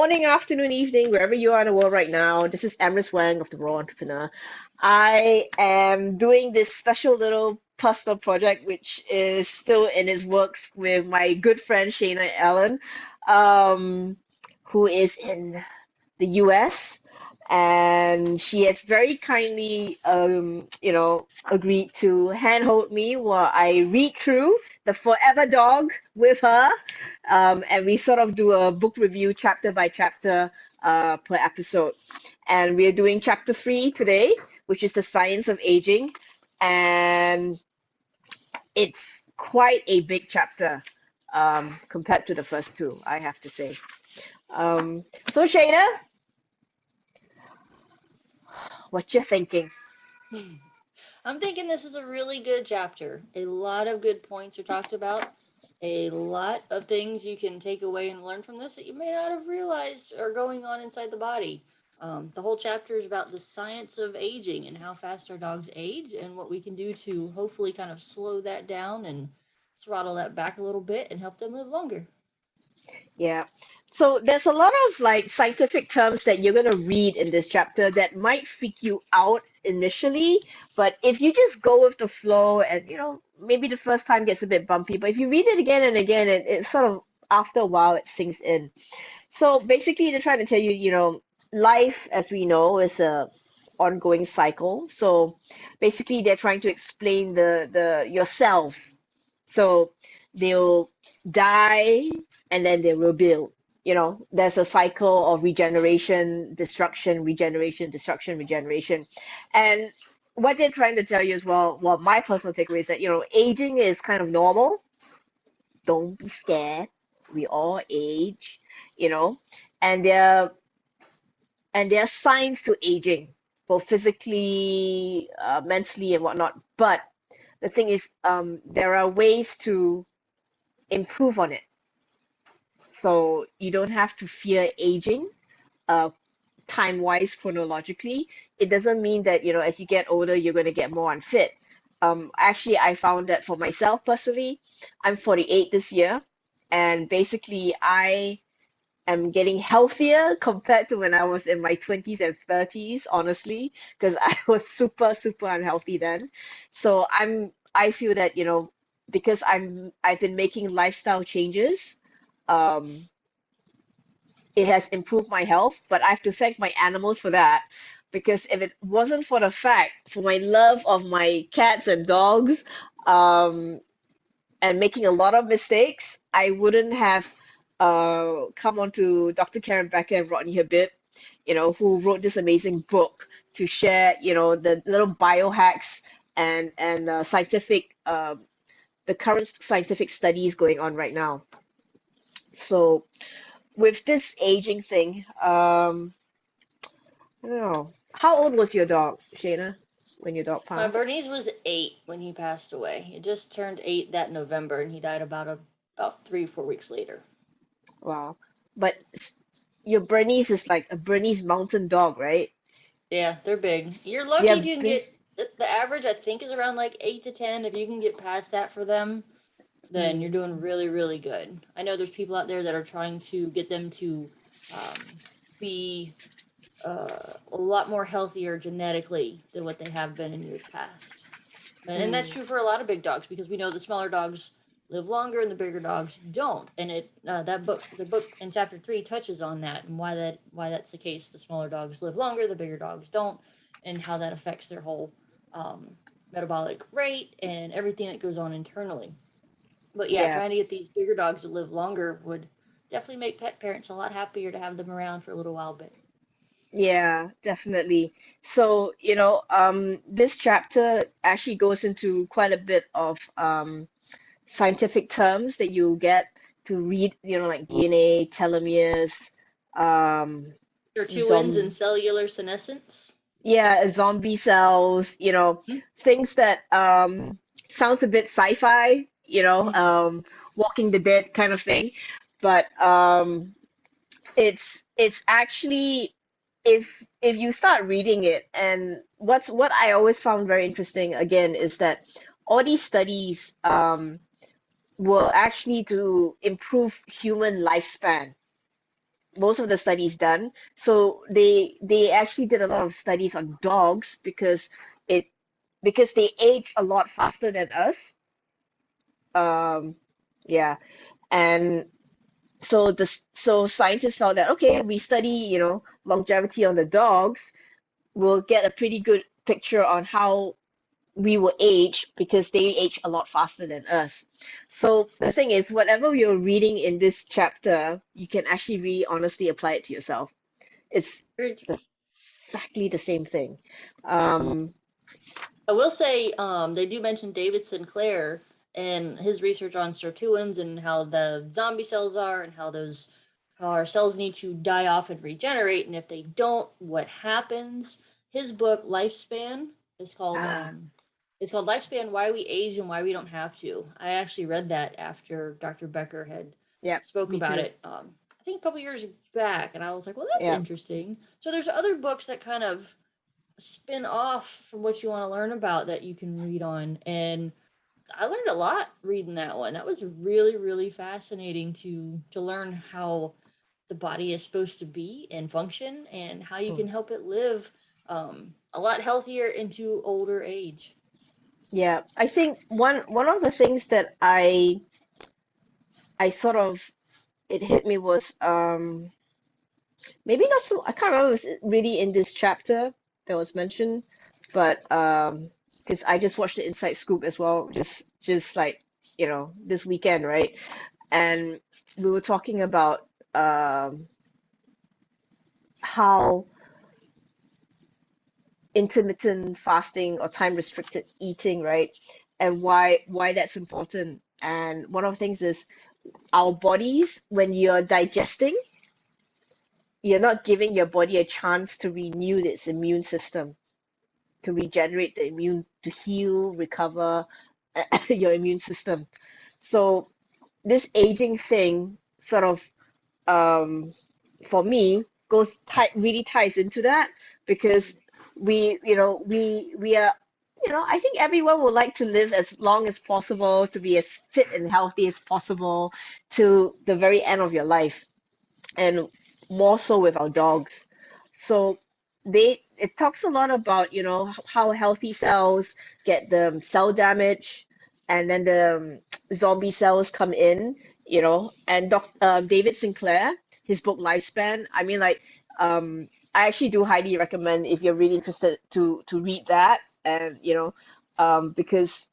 morning, afternoon, evening, wherever you are in the world right now. This is Amrys Wang of the Raw Entrepreneur. I am doing this special little personal project, which is still in its works with my good friend Shana Allan, um, who is in the US, and she has very kindly, agreed to handhold me while I read through The Forever Dog with her, and we sort of do a book review chapter by chapter per episode. And we are doing chapter 3 today, which is the science of aging, and it's quite a big chapter compared to the first two, I have to say. So Shana, what you thinking? I'm thinking this is a really good chapter. A lot of good points are talked about. A lot of things you can take away and learn from this that you may not have realized are going on inside the body. The whole chapter is about the science of aging and how fast our dogs age and what we can do to hopefully kind of slow that down and throttle that back a little bit and help them live longer. Yeah. So there's a lot of like scientific terms that you're going to read in this chapter that might freak you out initially, but if you just go with the flow and maybe the first time gets a bit bumpy, but if you read it again and again, it sort of after a while it sinks in. So basically they're trying to tell you, life as we know is a ongoing cycle. So basically they're trying to explain the yourself. So they'll die and then they rebuild. There's a cycle of regeneration, destruction, regeneration, destruction, regeneration. And what they're trying to tell you as well, my personal takeaway is that, aging is kind of normal. Don't be scared. We all age, you know, and there are signs to aging, both physically, mentally, and whatnot. But the thing is, there are ways to improve on it. So you don't have to fear aging, uh, time-wise, chronologically. It doesn't mean that, as you get older, you're going to get more unfit. Actually, I found that for myself personally, I'm 48 this year, and basically, I am getting healthier compared to when I was in my 20s and 30s, honestly, because I was super, super unhealthy then. So I feel that, because I've been making lifestyle changes, um, it has improved my health, but I have to thank my animals for that. Because if it wasn't for the fact, for my love of my cats and dogs, um, and making a lot of mistakes, I wouldn't have come on to Dr. Karen Becker and Rodney Habib, who wrote this amazing book to share, the little biohacks and scientific, the current scientific studies going on right now. So with this aging thing, I don't know. How old was your dog, Shayna, when your dog My passed? Bernese was 8 when he passed away. He just turned 8 that November, and he died about 3 4 weeks later. Wow. But your Bernese is like a Bernese mountain dog, right? Yeah, they're big. You're lucky if They're you can big. get the average. I think is around like 8 to 10. If you can get past that for them, then you're Mm, doing really, really good. I know there's people out there that are trying to get them to be a lot more healthier genetically than what they have been in years past. And that's mm. true for a lot of big dogs because we know the smaller dogs live longer and the bigger dogs don't. And the book in chapter 3 touches on that and why that's the case. The smaller dogs live longer, the bigger dogs don't, and how that affects their whole um, metabolic rate and everything that goes on internally. But yeah, Yeah, trying to get these bigger dogs to live longer would definitely make pet parents a lot happier to have them around for a little while bit. yeah, definitely. So, this chapter actually goes into quite a bit of scientific terms that you get to read, like DNA, telomeres, um, Sirtuins and zom cellular senescence. yeah, zombie cells, things that sounds a bit sci-fi, Walking the Dead kind of thing. But it's actually if you start reading it, and what I always found very interesting again is that all these studies were actually to improve human lifespan. most of the studies done. So they actually did a lot of studies on dogs it because they age a lot faster than us. Um, yeah, and so scientists found that okay, we study, longevity on the dogs, we'll get a pretty good picture on how we will age because they age a lot faster than us. So the thing is, whatever you're reading in this chapter, you can actually really honestly apply it to yourself. It's exactly the same thing. Um, I will say, they do mention David Sinclair and his research on sirtuins and how the zombie cells are and how our cells need to die off and regenerate, and if they don't, what happens. His book Lifespan is called ah, it's called Lifespan: Why We Age and Why We Don't Have to. I actually read that after Dr. Becker had yeah, spoke me about too. it. I think a couple years back, and I was like, well, that's Yeah. interesting. So there's other books that kind of spin off from what you want to learn about that you can read on. And I learned a lot reading that one. That was really, really fascinating to learn how the body is supposed to be and function and how you Hmm. can help it live a lot healthier into older age. Yeah, I think one of the things that I sort of it hit me was maybe not so I can't remember if it's really in this chapter that was mentioned, but because I just watched the Inside Scoop as well, just like this weekend, right? And we were talking about how intermittent fasting or time restricted eating, right? And why that's important. And one of the things is our bodies, when you're digesting, you're not giving your body a chance to renew its immune system, to regenerate the immune, to heal, recover your immune system. So this aging thing sort of um, for me goes really ties into that because we are I think everyone would like to live as long as possible, to be as fit and healthy as possible to the very end of your life, and more so with our dogs. So it talks a lot about how healthy cells get the cell damage, and then the zombie cells come in, and David Sinclair, his book Lifespan. I mean, like, I actually do highly recommend if you're really interested to read that, and because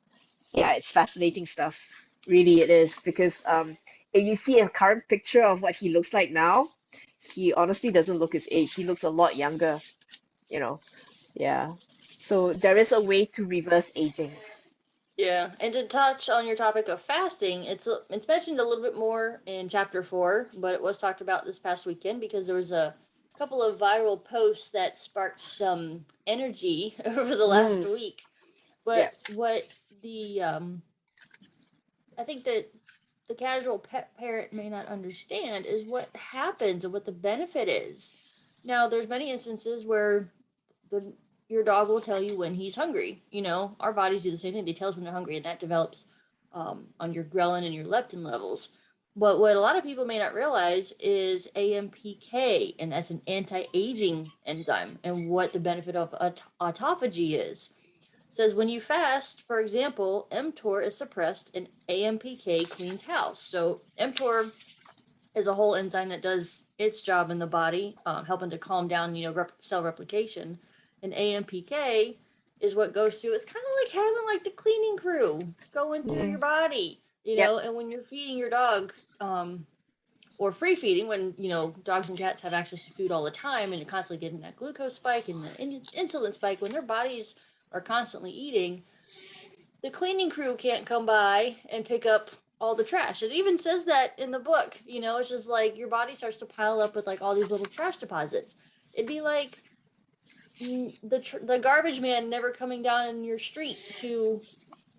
yeah, it's fascinating stuff. Really, it is because if you see a current picture of what he looks like now, he honestly doesn't look his age. He looks a lot younger, you know. Yeah. So there is a way to reverse aging. Yeah, and to touch on your topic of fasting, it's mentioned a little bit more in chapter 4, but it was talked about this past weekend because there was a couple of viral posts that sparked some energy over the last Mm, week. yeah. But what the I think that the casual pet parent may not understand is what happens and what the benefit is. Now, there's many instances where the your dog will tell you when he's hungry. You know, our bodies do the same thing. They tell us when they're hungry, and that develops on your ghrelin and your leptin levels. But what a lot of people may not realize is AMPK, and that's an anti-aging enzyme, and what the benefit of autophagy is. It says when you fast, for example, mTOR is suppressed and AMPK cleans house. So mTOR is a whole enzyme that does its job in the body, helping to calm down, cell replication. And AMPK is what goes through. It's kind of like having like the cleaning crew going through your Mm, body, yep. and when you're feeding your dog, or free feeding, when dogs and cats have access to food all the time and you're constantly getting that glucose spike and the insulin spike when their bodies are constantly eating, the cleaning crew can't come by and pick up all the trash. It even says that in the book. It's just like your body starts to pile up with like all these little trash deposits. It'd be like the garbage man never coming down in your street to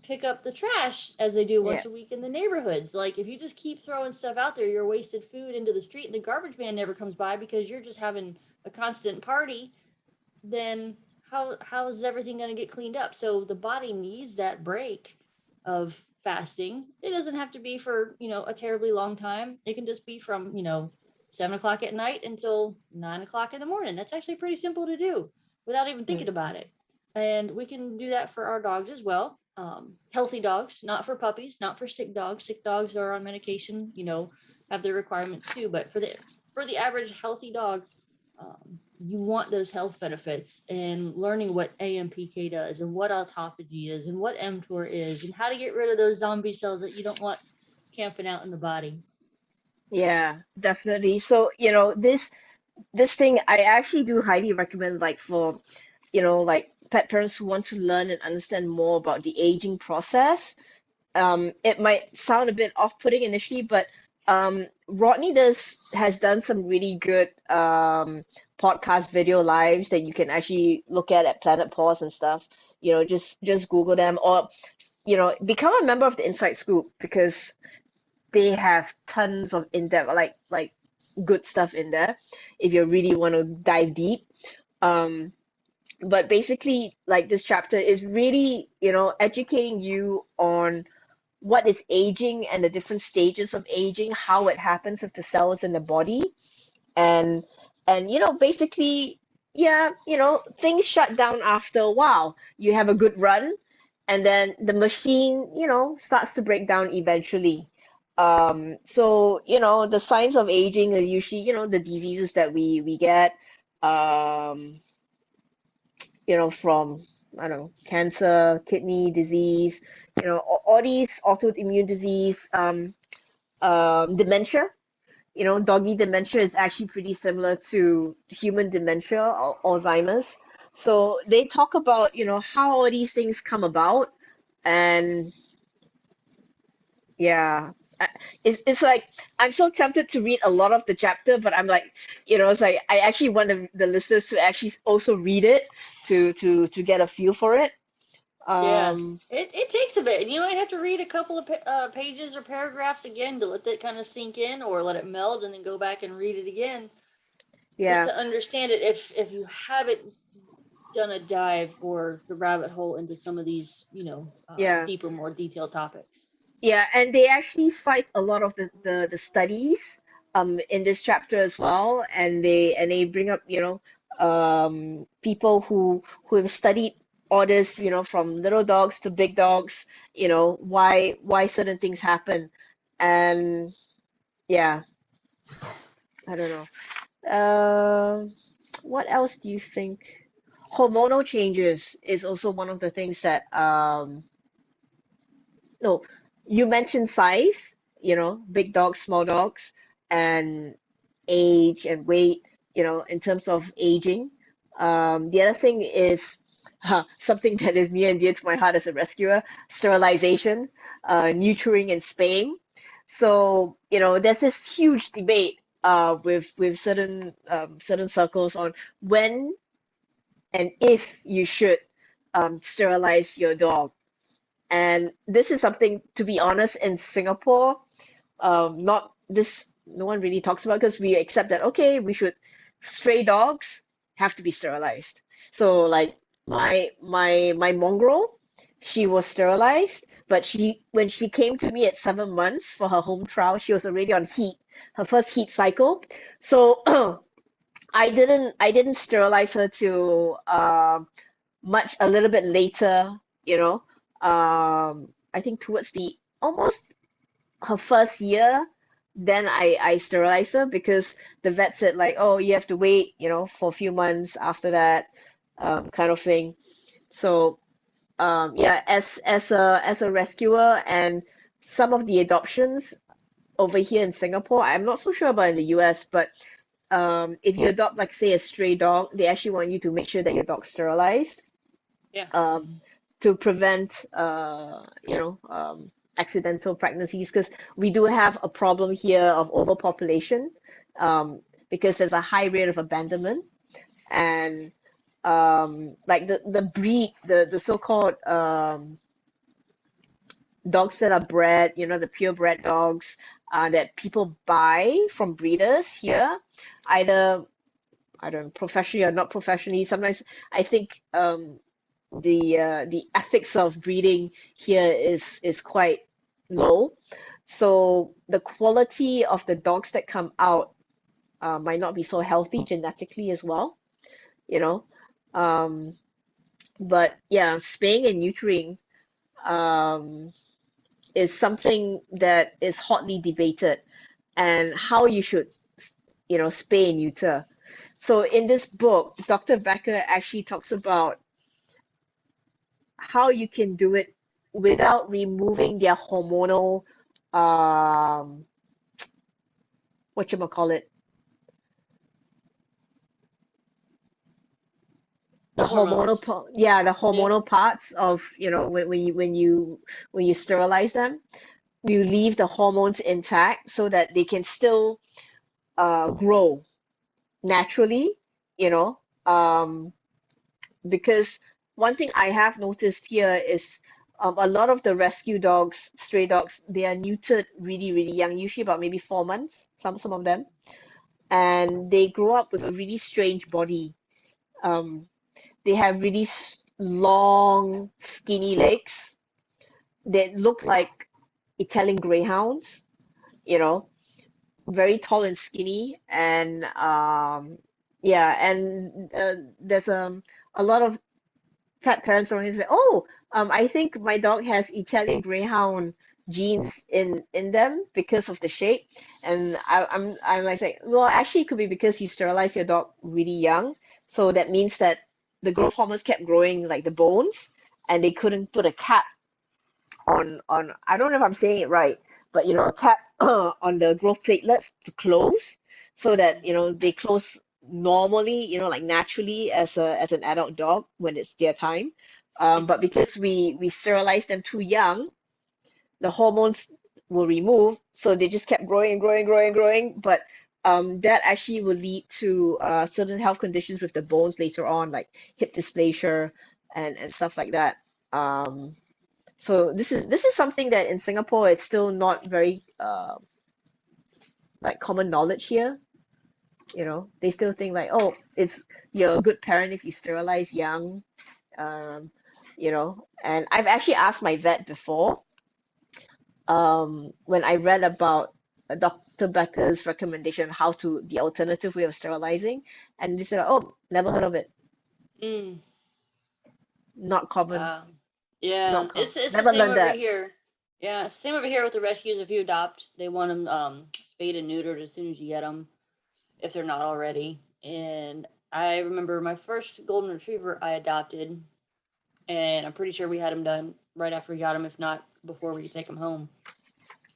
pick up the trash as they do Yeah. once a week in the neighborhoods. Like if you just keep throwing stuff out there, you're wasted food into the street and the garbage man never comes by because you're just having a constant party, then how is everything going to get cleaned up? So the body needs that break of fasting. It doesn't have to be for a terribly long time. It can just be from 7 o'clock at night until 9 o'clock in the morning. That's actually pretty simple to do without even thinking about it. And we can do that for our dogs as well. Healthy dogs, not for puppies, not for sick dogs. Sick dogs are on medication, have their requirements too. But for the average healthy dog, you want those health benefits, and learning what AMPK does and what autophagy is and what mTOR is and how to get rid of those zombie cells that you don't want camping out in the body. Yeah, definitely. So, this thing I actually do highly recommend, like for, like pet parents who want to learn and understand more about the aging process. It might sound a bit off-putting initially, but Rodney has done some really good podcast video lives that you can actually look at Planet Paws and stuff. Just Google them, or become a member of the Inside Scoop, because they have tons of in-depth, like good stuff in there if you really want to dive deep. Um, but basically, like, this chapter is really, educating you on what is aging and the different stages of aging, how it happens with the cells in the body, and basically, yeah, things shut down after a while. You have a good run, and then the machine, starts to break down eventually. So, the signs of aging are usually, the diseases that we get, um, from, I don't know, cancer, kidney disease, all these autoimmune disease, dementia. Doggy dementia is actually pretty similar to human dementia or Alzheimer's. So they talk about, how all these things come about. And yeah, it's like I'm so tempted to read a lot of the chapter, but I'm like, it's like I actually want the listeners to actually also read it to get a feel for it. Yeah, Um, it takes a bit. You might have to read a couple of pages or paragraphs again to let that kind of sink in, or let it meld, and then go back and read it again just yeah, to understand it. If you haven't done a dive or the rabbit hole into some of these, yeah. deeper, more detailed topics. Yeah, and they actually cite a lot of the studies in this chapter as well, and they bring up, people who have studied all this, from little dogs to big dogs, why certain things happen. And yeah, I don't know. What else do you think? Hormonal changes is also one of the things that no, you mentioned size, big dogs, small dogs, and age and weight, in terms of aging. The other thing is something that is near and dear to my heart as a rescuer: sterilization, neutering, and spaying. So, there's this huge debate with certain circles on when and if you should sterilize your dog. And this is something, to be honest, in Singapore, not this, no one really talks about, because we accept that, okay, stray dogs have to be sterilized. So, like, my mongrel, she was sterilized, but when she came to me at 7 months for her home trial, she was already on her first heat cycle. So I didn't sterilize her till a little bit later, I think towards the almost her first year, then I sterilized her, because the vet said, like, oh, you have to wait, for a few months after that, kind of thing. So yeah, as a rescuer, and some of the adoptions over here in Singapore, I'm not so sure about in the US, but if you adopt, like, say, a stray dog, they actually want you to make sure that your dog's sterilized, Yeah. um, to prevent, accidental pregnancies, because we do have a problem here of overpopulation, because there's a high rate of abandonment. And like the breed, the so-called dogs that are bred, the purebred dogs that people buy from breeders here, either, I don't know, professionally or not professionally. Sometimes I think the ethics of breeding here is quite low. So the quality of the dogs that come out might not be so healthy genetically as well, you know. Um, but yeah, spaying and neutering um, is something that is hotly debated, and how you should, spay and neuter. So in this book, Dr. Becker actually talks about how you can do it without removing their hormonal, um, whatchamacallit, The hormones. the Yeah. hormonal parts of, when you sterilize them, you leave the hormones intact so that they can still grow naturally, you know. Um, because one thing I have noticed here is a lot of the rescue dogs, stray dogs, they are neutered really, really young, usually about maybe 4 months, some of them, and they grow up with a really strange body. Um, they have really long, skinny legs that look like Italian greyhounds, you know, very tall and skinny, and yeah, and there's a lot of pet parents always say, "Oh, I think my dog has Italian Greyhound genes in them because of the shape." And I'm like saying, well, actually, it could be because you sterilize your dog really young, so that means that the growth hormones kept growing like the bones, and they couldn't put a cap on. I don't know if I'm saying it right, but a cap on the growth platelets to close, so that they close normally, like naturally as an adult dog when it's their time. But because we sterilize them too young, the hormones will remove, so they just kept growing and growing, growing, growing. But that actually will lead to certain health conditions with the bones later on, like hip dysplasia and stuff like that. Um, so this is something that in Singapore it's still not very like common knowledge here. They still think like, oh, you're a good parent if you sterilize young. Um, and I've actually asked my vet before, when I read about Dr. Becker's recommendation how to the alternative way of sterilizing, and they said, oh, never heard of it. Mm. Not common. Wow. Yeah, Not common. it's the Never same learned over that. here. Yeah, it's the same over here with the rescues. If you adopt, they want them spayed and neutered as soon as you get them, if they're not already. And I remember my first golden retriever I adopted, and I'm pretty sure we had him done right after we got him, if not before we could take him home.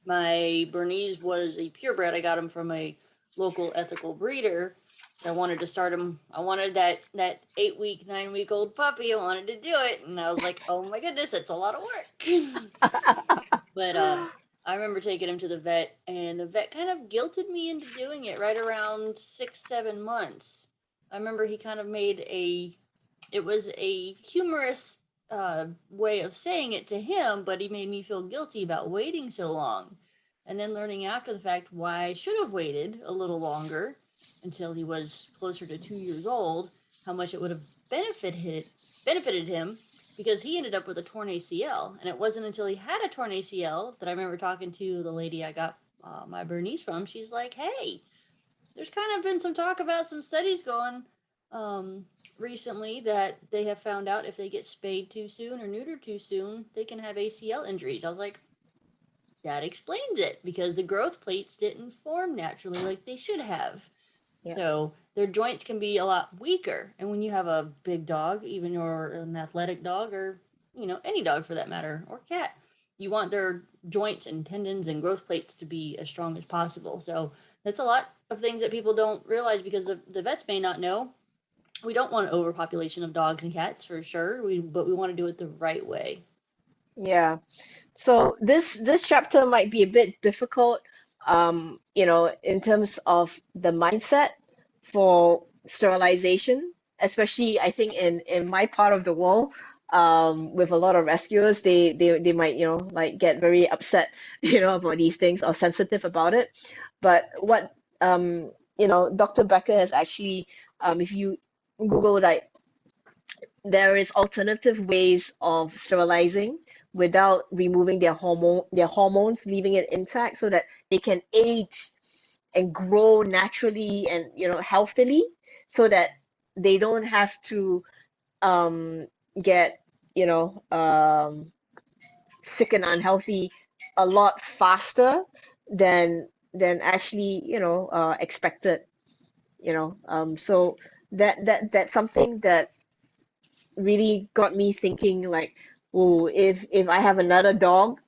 My Bernese was a purebred. I got him from a local ethical breeder. So I wanted to start him. I wanted that 8 week, 9 week old puppy. I wanted to do it, and I was like, oh my goodness, it's a lot of work. But I remember taking him to the vet, and the vet kind of guilted me into doing it right around 6, 7 months. I remember he kind of made it was a humorous way of saying it to him, but he made me feel guilty about waiting so long. And then learning after the fact why I should have waited a little longer until he was closer to 2 years old, how much it would have benefited him, because he ended up with a torn ACL. And it wasn't until he had a torn ACL that I remember talking to the lady I got my Bernese from. She's like, hey, there's kind of been some talk about some studies going recently that they have found out if they get spayed too soon or neutered too soon, they can have ACL injuries. I was like, that explains it, because the growth plates didn't form naturally like they should have. Yeah. So their joints can be a lot weaker. And when you have a big dog, even or an athletic dog, or any dog for that matter, or cat, you want their joints and tendons and growth plates to be as strong as possible. So that's a lot of things that people don't realize, because the vets may not know. We don't want an overpopulation of dogs and cats for sure. But we want to do it the right way. Yeah. So this chapter might be a bit difficult, in terms of the mindset for sterilization, especially I think in my part of the world, with a lot of rescuers, they might, like get very upset, about these things or sensitive about it. But what Dr. Becker has actually, if you Google, like, there is alternative ways of sterilizing without removing their hormones, leaving it intact so that they can age and grow naturally and, healthily, so that they don't have to get, you know, sick and unhealthy a lot faster than actually, expected, so that's something that really got me thinking, like, oh, if I have another dog,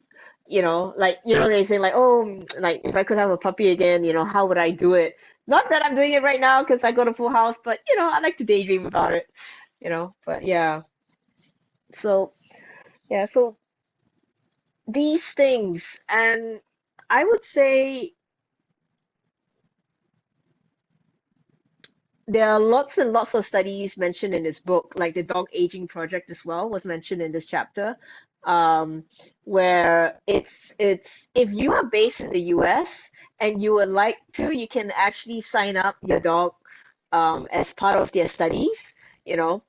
like, they say, like, oh, like, if I could have a puppy again, how would I do it? Not that I'm doing it right now because I got a full house, but I like to daydream about it, but yeah. So yeah, so these things, and I would say there are lots and lots of studies mentioned in this book, like the dog aging project as well was mentioned in this chapter, um, where it's if you are based in the US and you would like to, you can actually sign up your dog as part of their studies. You know,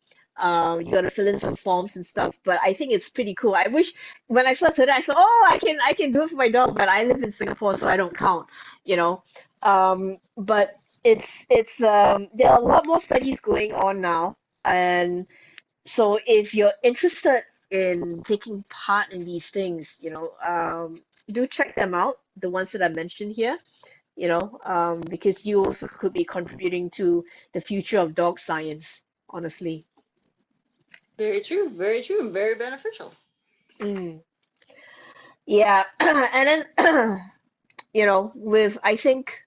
you got to fill in some forms and stuff. But I think it's pretty cool. I wish when I first heard it, I thought, oh, I can do it for my dog, but I live in Singapore, so I don't count. But it's there are a lot more studies going on now, and so if you're interested in taking part in these things, do check them out, the ones that I mentioned here, because you also could be contributing to the future of dog science, honestly. Very true, and very beneficial. Mm. Yeah, and then with I think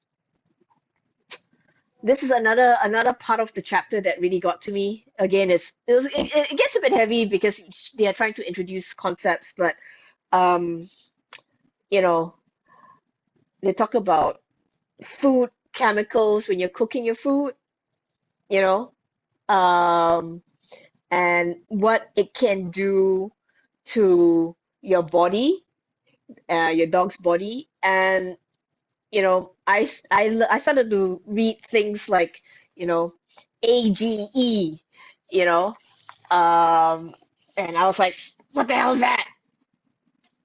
this is another part of the chapter that really got to me. Again, it gets a bit heavy because they are trying to introduce concepts, but um, you know, they talk about food chemicals when you're cooking your food, you know, um, and what it can do to your body, your dog's body, and I started to read things like, AGE, you know, um, and I was like, what the hell is that?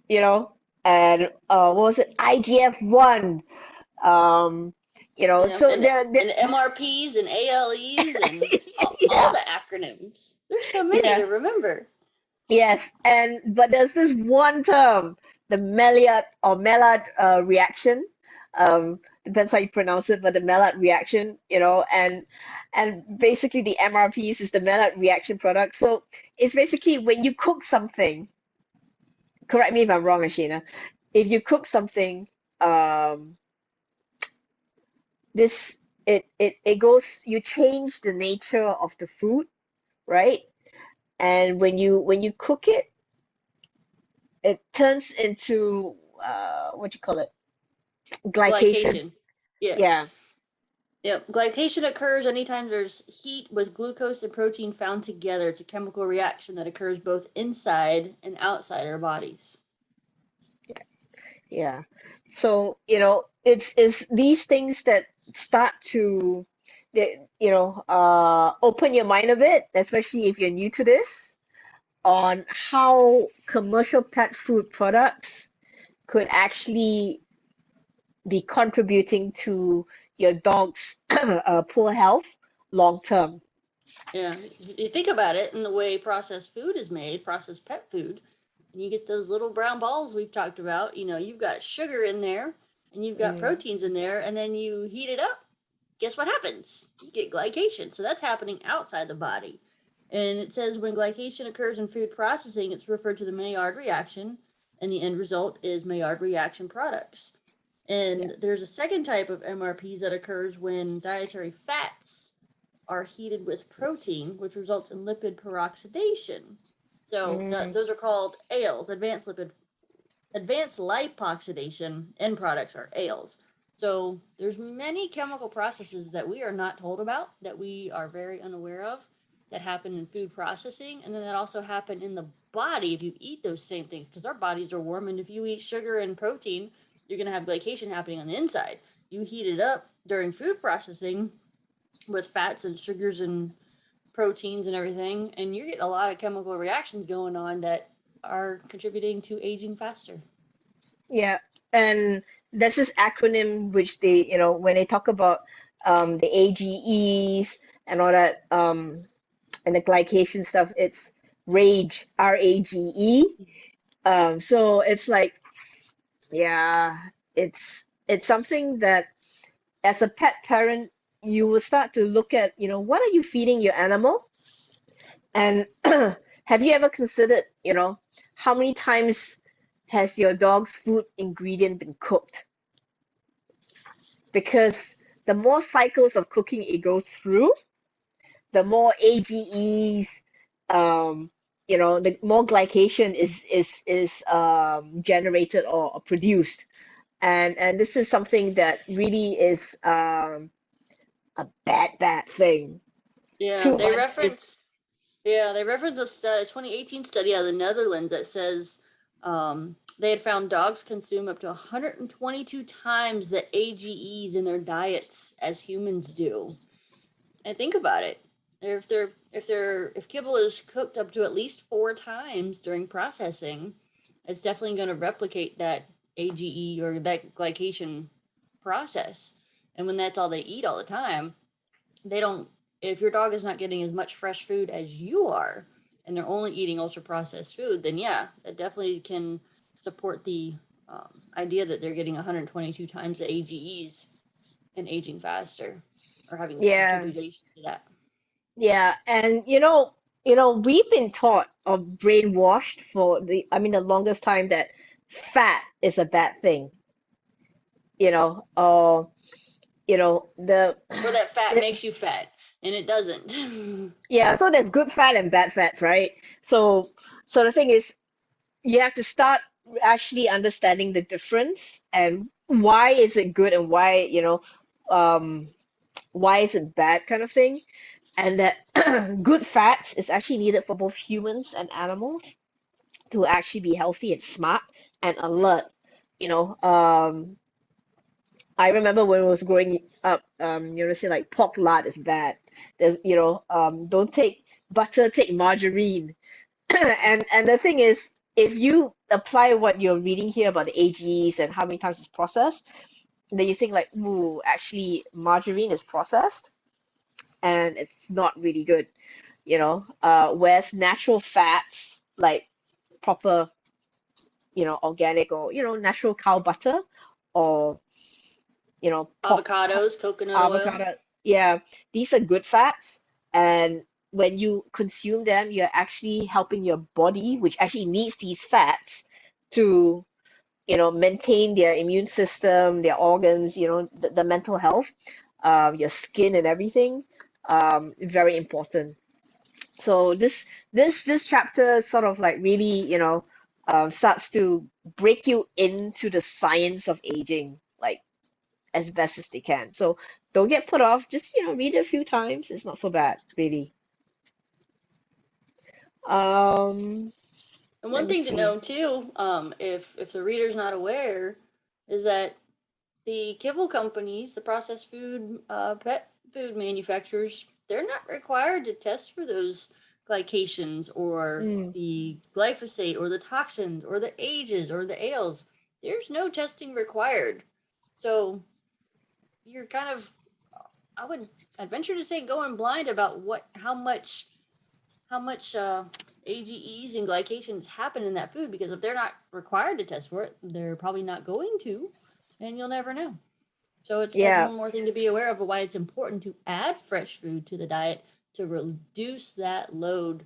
You know, and what was it? IGF-1. Um, Yep, so there, and MRPs and ALEs and all yeah, the acronyms. There's so many yeah, to remember. yes, but there's this one term, the Maillard reaction. Depends how you pronounce it, but the Maillard reaction, and basically the MRPs is the Maillard reaction product. So it's basically when you cook something. Correct me if I'm wrong, Ashina. If you cook something, um, this it goes. You change the nature of the food, right? And when you cook it, it turns into what do you call it? Glycation. Glycation. Yeah. Yeah. Yep. Glycation occurs anytime there's heat with glucose and protein found together. It's a chemical reaction that occurs both inside and outside our bodies. Yeah. So, it's these things that start to open your mind a bit, especially if you're new to this, on how commercial pet food products could actually be contributing to your dog's poor health long term. Yeah. If you think about it, in the way processed food is made, processed pet food, and you get those little brown balls we've talked about, you've got sugar in there and you've got Mm, proteins in there, and then you heat it up. Guess what happens? You get glycation. So that's happening outside the body. And it says when glycation occurs in food processing, it's referred to the Maillard reaction, and the end result is Maillard reaction products. yeah. And there's a second type of MRPs that occurs when dietary fats are heated with protein, which results in lipid peroxidation. So Mm, those are called ALEs, advanced lipoxidation end products are ales. So there's many chemical processes that we are not told about, that we are very unaware of, that happen in food processing, and then that also happen in the body if you eat those same things, because our bodies are warm, and if you eat sugar and protein, you're going to have glycation happening on the inside. You heat it up during food processing with fats and sugars and proteins and everything, and you get a lot of chemical reactions going on that are contributing to aging faster. Yeah, and there's this acronym which they, when they talk about the AGEs and all that, and the glycation stuff, it's RAGE, RAGE. So it's like, yeah, it's something that as a pet parent, you will start to look at, what are you feeding your animal? And have you ever considered, how many times has your dog's food ingredient been cooked? Because the more cycles of cooking it goes through, the more AGEs, the more glycation is generated or produced. And this is something that really is a bad thing. Yeah, Too much is they reference a 2018 study out of the Netherlands that says they had found dogs consume up to 122 times the AGEs in their diets as humans do. And think about it. If kibble is cooked up to at least 4 times during processing, it's definitely going to replicate that AGE or that glycation process. And when that's all they eat all the time, they don't. If your dog is not getting as much fresh food as you are, and they're only eating ultra processed food, then yeah, that definitely can support the idea that they're getting 122 times the AGEs and aging faster, or having yeah, contribution to that. yeah. And we've been taught or brainwashed for the longest time that fat is a bad thing, or the Or that fat it, makes you fat, and it doesn't. yeah, so there's good fat and bad fats, right? So the thing is, you have to start actually understanding the difference and why is it good and um, why is it bad kind of thing. And that good fats is actually needed for both humans and animals to actually be healthy and smart and alert. You know, I remember when I was growing up, say like pork lard is bad. There's, don't take butter, take margarine. And the thing is, if you apply what you're reading here about the AGs and how many times it's processed, then you think like, ooh, actually margarine is processed and it's not really good, whereas natural fats like proper, organic or, natural cow butter or, pork, Avocados, coconut oil. avocado, yeah, these are good fats. And when you consume them, you're actually helping your body, which actually needs these fats to, maintain their immune system, their organs, the mental health, your skin and everything. Very important. So this chapter sort of like really, starts to break you into the science of aging, like as best as they can. So don't get put off. Just, read it a few times. It's not so bad, really. Um, And Let one me thing to see. know too, if the reader's not aware, is that the kibble companies, the processed food, pet food manufacturers, they're not required to test for those glycations or Mm, the glyphosate or the toxins or the ages or the ales. There's no testing required. So you're kind of, I would, I'd venture to say, going blind about how much AGEs and glycations happen in that food, because if they're not required to test for it, they're probably not going to, and you'll never know. So it's just yeah, one more thing to be aware of why it's important to add fresh food to the diet to reduce that load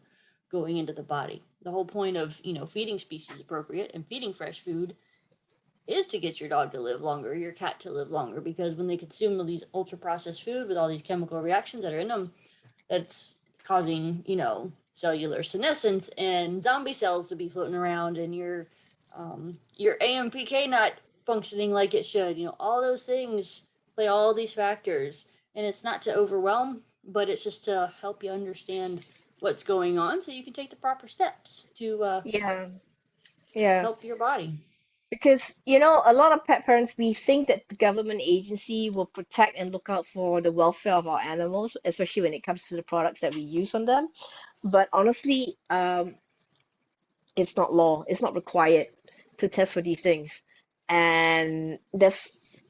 going into the body. The whole point of, feeding species appropriate and feeding fresh food is to get your dog to live longer, your cat to live longer, because when they consume all these ultra processed food with all these chemical reactions that are in them, that's causing, cellular senescence and zombie cells to be floating around, and your AMPK not functioning like it should. All those things play all these factors, and it's not to overwhelm, but it's just to help you understand what's going on so you can take the proper steps to yeah, yeah. help your body. Because, a lot of pet parents, we think that the government agency will protect and look out for the welfare of our animals, especially when it comes to the products that we use on them. But honestly, it's not law. It's not required to test for these things. and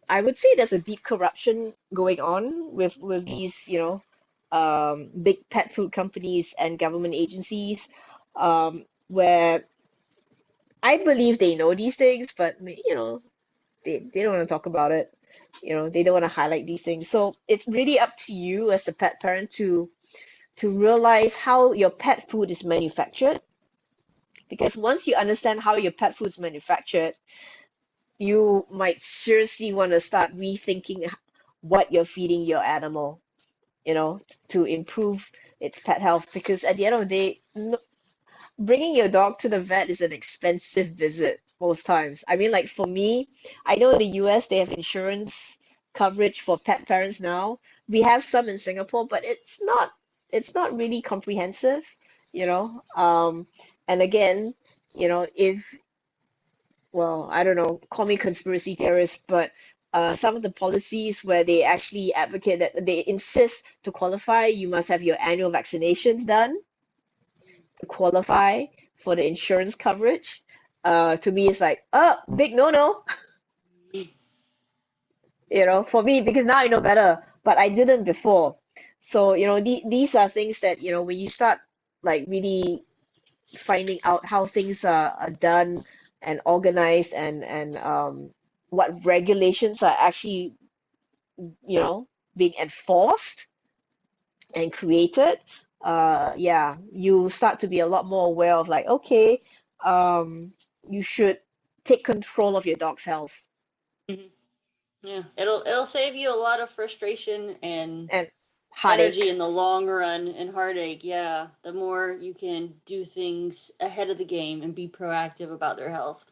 I would say there's a deep corruption going on with these, big pet food companies and government agencies, where I believe they know these things, but they don't want to talk about it. They don't want to highlight these things. So it's really up to you as the pet parent to realize how your pet food is manufactured. Because once you understand how your pet food is manufactured, you might seriously want to start rethinking what you're feeding your animal, to improve its pet health. Because at the end of the day, bringing your dog to the vet is an expensive visit most times. I mean, like for me, I know in the US they have insurance coverage for pet parents now. We have some in Singapore, but it's not really comprehensive, you know. And again, if well, I don't know, call me conspiracy theorist, but some of the policies where they actually advocate that they insist to qualify, you must have your annual vaccinations done to qualify for the insurance coverage. To me, it's like, oh, big no-no, for me, because now I know better, but I didn't before. So, these are things that, when you start like really finding out how things are done and organized and what regulations are actually, being enforced and created, yeah, you start to be a lot more aware of like, okay, you should take control of your dog's health Mhm. Yeah, it'll save you a lot of frustration and and energy heartache. in the long run and heartache. Yeah, the more you can do things ahead of the game and be proactive about their health.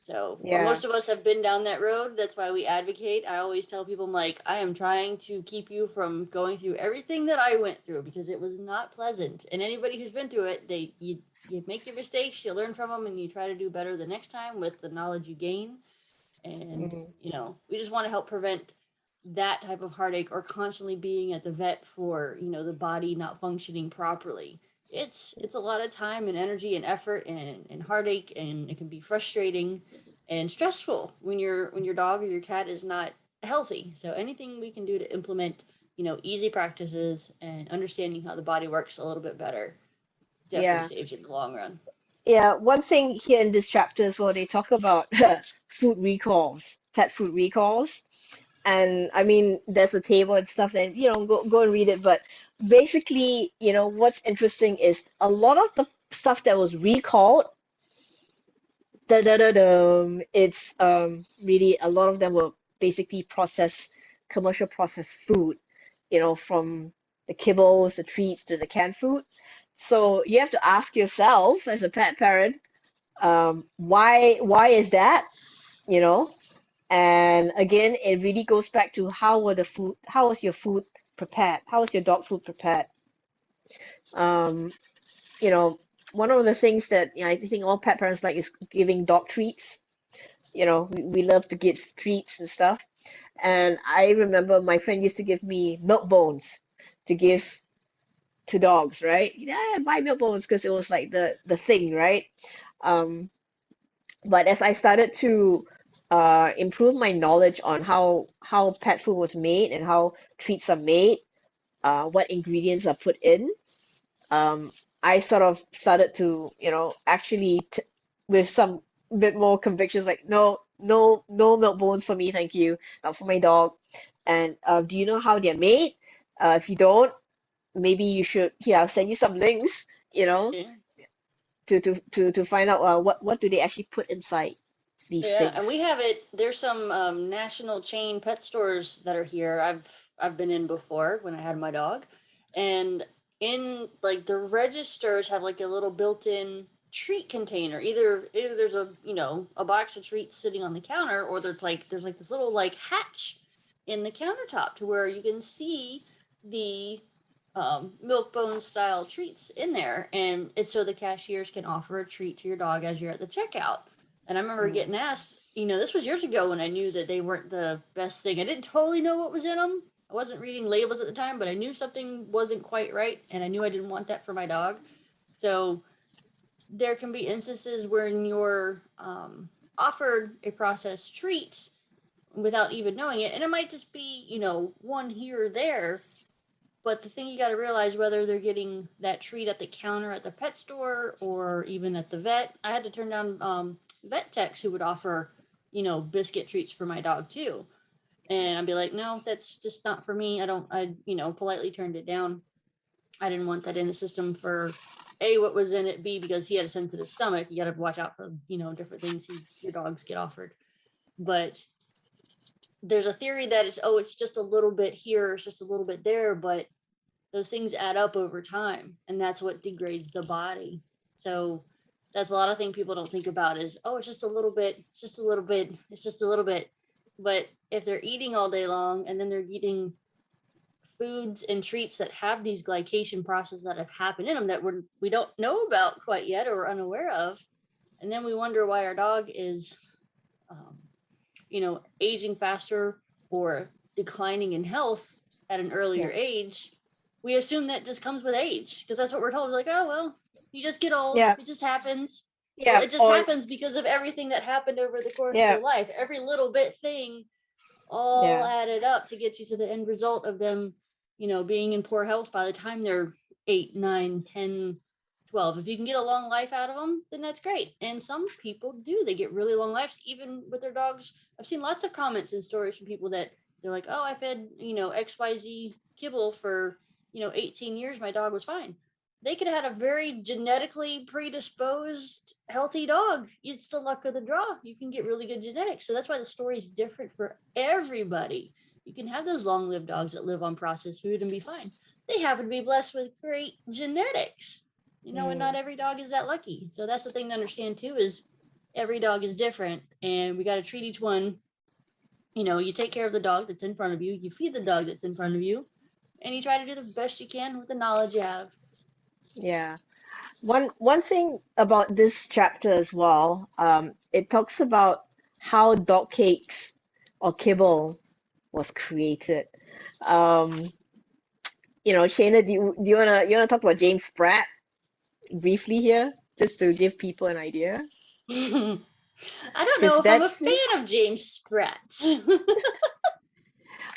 So, Yeah. most of us have been down that road. That's why we advocate. I always tell people, I'm like, I am trying to keep you from going through everything that I went through because it was not pleasant. And anybody who's been through it, you make your mistakes, you learn from them, and you try to do better the next time with the knowledge you gain. And Mhm. we just want to help prevent that type of heartache or constantly being at the vet for the body not functioning properly. It's a lot of time and energy and effort and heartache, and it can be frustrating and stressful when your dog or your cat is not healthy. So anything we can do to implement easy practices and understanding how the body works a little bit better definitely Yeah. saves you in the long run. Yeah, one thing here in this chapter is where they talk about food recalls, pet food recalls. And I mean, there's a table and stuff, and go and read it. But basically, what's interesting is a lot of the stuff that was recalled, it's really a lot of them were basically commercial processed food, from the kibbles, the treats to the canned food. So you have to ask yourself as a pet parent, why is that? You know, and again, it really goes back to how was your food prepared? How was your dog food prepared? Um, you know, one of the things that I think all pet parents like is giving dog treats. We love to give treats and stuff. And I remember my friend used to give me milk bones to give to dogs, right? Yeah, buy milk bones because it was like the thing, right? Um, but as I started to improve my knowledge on how pet food was made and how treats are made, what ingredients are put in, um, I sort of started to, actually t with some bit more convictions, like no, no, no milk bones for me, thank you, not for my dog. And do you know how they're made? If you don't, maybe you should. Here, I'll send you some links, Yeah. to find out what do they actually put inside these Yeah, things. and we have it. There's some national chain pet stores that are here. I've been in before when I had my dog, and in like the registers have like a little built-in treat container. Either there's a box of treats sitting on the counter, or there's like this little like hatch in the countertop to where you can see the milk bone style treats in there, and it's so the cashiers can offer a treat to your dog as you're at the checkout. And I remember Mm. getting asked, this was years ago when I knew that they weren't the best thing. I didn't totally know what was in them. I wasn't reading labels at the time, but I knew something wasn't quite right, and I knew I didn't want that for my dog. So there can be instances where you're offered a processed treat without even knowing it. And it might just be, one here or there. But the thing you got to realize, whether they're getting that treat at the counter at the pet store or even at the vet. I had to turn down vet techs who would offer, biscuit treats for my dog too. And I'd be like, no, that's just not for me. I politely turned it down. I didn't want that in the system for A, what was in it, B, because he had a sensitive stomach. You got to watch out for, different things your dogs get offered. But there's a theory that it's just a little bit here, it's just a little bit there, but those things add up over time, and that's what degrades the body. So that's a lot of things people don't think about is, it's just a little bit, it's just a little bit, it's just a little bit. But if they're eating all day long and then they're eating foods and treats that have these glycation processes that have happened in them that we don't know about quite yet or are unaware of, and then we wonder why our dog is aging faster or declining in health at an earlier age, we assume that just comes with age, because that's what we're told. Like, oh, well, you just get old. It just happens. Well, it just happens because of everything that happened over the course of your life. Every little bit thing all added up to get you to the end result of them, being in poor health by the time they're 8, 9, 10, 12. If you can get a long life out of them, then that's great. And some people do. They get really long lives, even with their dogs. I've seen lots of comments and stories from people that they're like, oh, I fed, XYZ kibble for, 18 years. My dog was fine. They could have had a very genetically predisposed, healthy dog. It's the luck of the draw. You can get really good genetics. So that's why the story is different for everybody. You can have those long-lived dogs that live on processed food and be fine. They happen to be blessed with great genetics. And not every dog is that lucky. So that's the thing to understand too, is every dog is different, and we got to treat each one. You take care of the dog that's in front of you, you feed the dog that's in front of you, and you try to do the best you can with the knowledge you have. Yeah. One thing about this chapter as well, it talks about how dog cakes or kibble was created. Shana, do you wanna talk about James Spratt briefly here, just to give people an idea? I don't know Because if I'm a that's fan of James Spratt.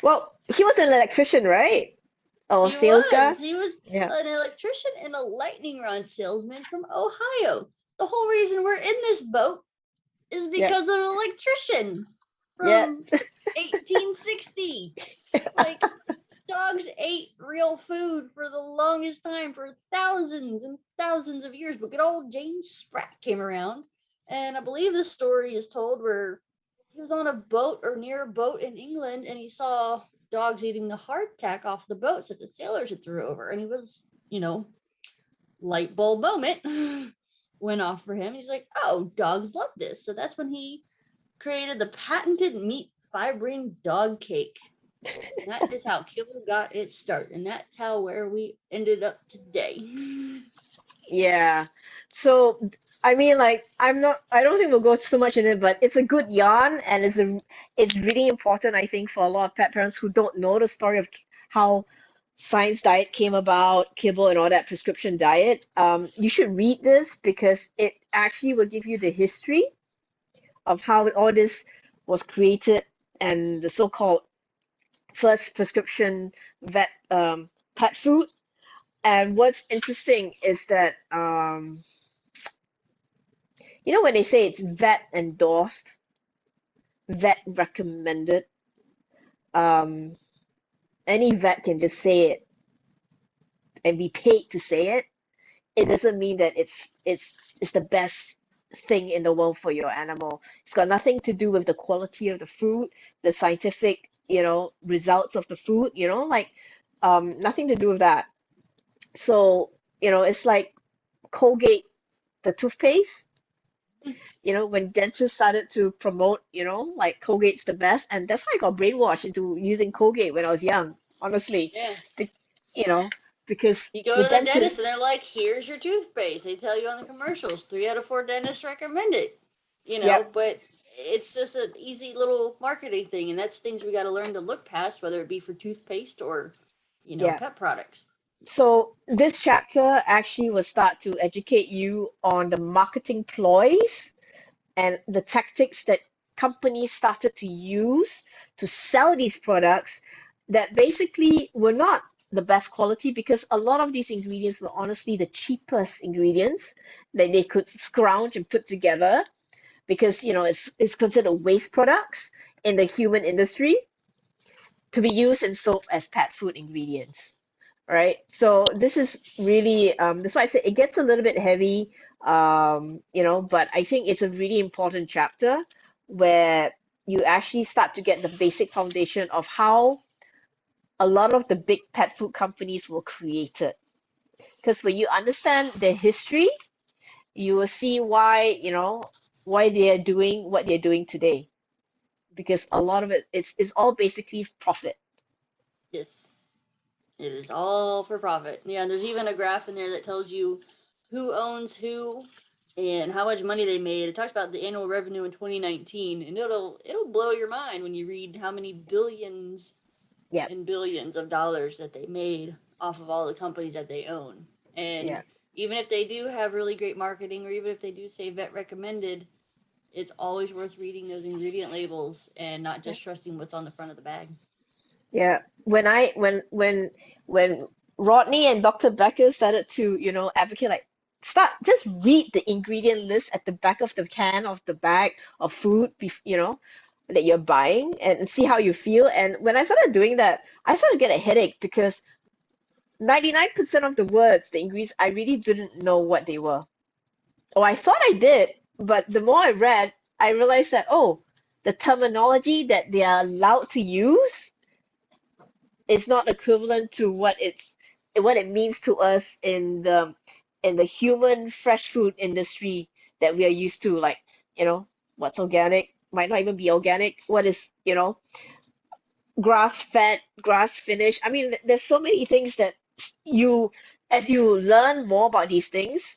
well, he was an electrician, right? Or He sales guy? was. He was Yeah. an electrician and a lightning rod salesman from Ohio. The whole reason we're in this boat is Yep. because of an electrician Yeah. from 1860. Like, dogs ate real food for the longest time, for thousands and thousands of years. But good old James Spratt came around, and I believe this story is told where he was on a boat or near a boat in England, and he saw dogs eating the hardtack off the boats that the sailors had threw over, and he was, light bulb moment went off for him. He's like, oh, dogs love this. So that's when he created the patented meat fibrine dog cake. And that is how kibble got its start, and that's where we ended up today. Yeah. So, I mean, like, I don't think we'll go too much in it, but it's a good yarn, and it's really important, I think, for a lot of pet parents who don't know the story of how science diet came about, kibble and all that prescription diet. You should read this because it actually will give you the history of how all this was created and the so-called first prescription pet food. And what's interesting is that when they say it's vet endorsed, vet recommended, um, any vet can just say it and be paid to say it. It doesn't mean that it's the best thing in the world for your animal. It's got nothing to do with the quality of the food, the scientific, results of the food, like nothing to do with that. So, it's like Colgate, the toothpaste. When dentists started to promote, like Colgate's the best, and that's how I got brainwashed into using Colgate when I was young, honestly. Yeah. Be you know, because You go the to the dentist dentist, and they're like, here's your toothpaste. They tell you on the commercials, 3 out of 4 dentists recommend it. yep, But it's just an easy little marketing thing. And that's things we got to learn to look past, whether it be for toothpaste or, yeah. pet products. So this chapter actually will start to educate you on the marketing ploys and the tactics that companies started to use to sell these products that basically were not the best quality, because a lot of these ingredients were honestly the cheapest ingredients that they could scrounge and put together, because it's considered waste products in the human industry to be used and sold as pet food ingredients, right? So this is really that's why I say it gets a little bit heavy, but I think it's a really important chapter where you actually start to get the basic foundation of how a lot of the big pet food companies were created. Because when you understand their history, you will see why they are doing what they're doing today. Because a lot of it's all basically profit. Yes. It is all for profit. Yeah, and there's even a graph in there that tells you who owns who and how much money they made. It talks about the annual revenue in 2019, and it'll blow your mind when you read how many billions Yeah, and billions of dollars that they made off of all the companies that they own. And yeah, even if they do have really great marketing, or even if they do say vet recommended, it's always worth reading those ingredient labels and not yeah. just trusting what's on the front of the bag. Yeah. When Rodney and Dr. Becker started to, advocate, like, start just read the ingredient list at the back of the can of the bag of food, that you're buying, and see how you feel. And when I started doing that, I started to get a headache because 99% of the words, the ingredients, I really didn't know what they were. Oh, I thought I did, but the more I read, I realized that, oh, the terminology that they are allowed to use is not equivalent to what it means to us in the human fresh food industry that we are used to, like, what's organic might not even be organic, what is, grass fed, grass finished. I mean, there's so many things that you as you learn more about these things,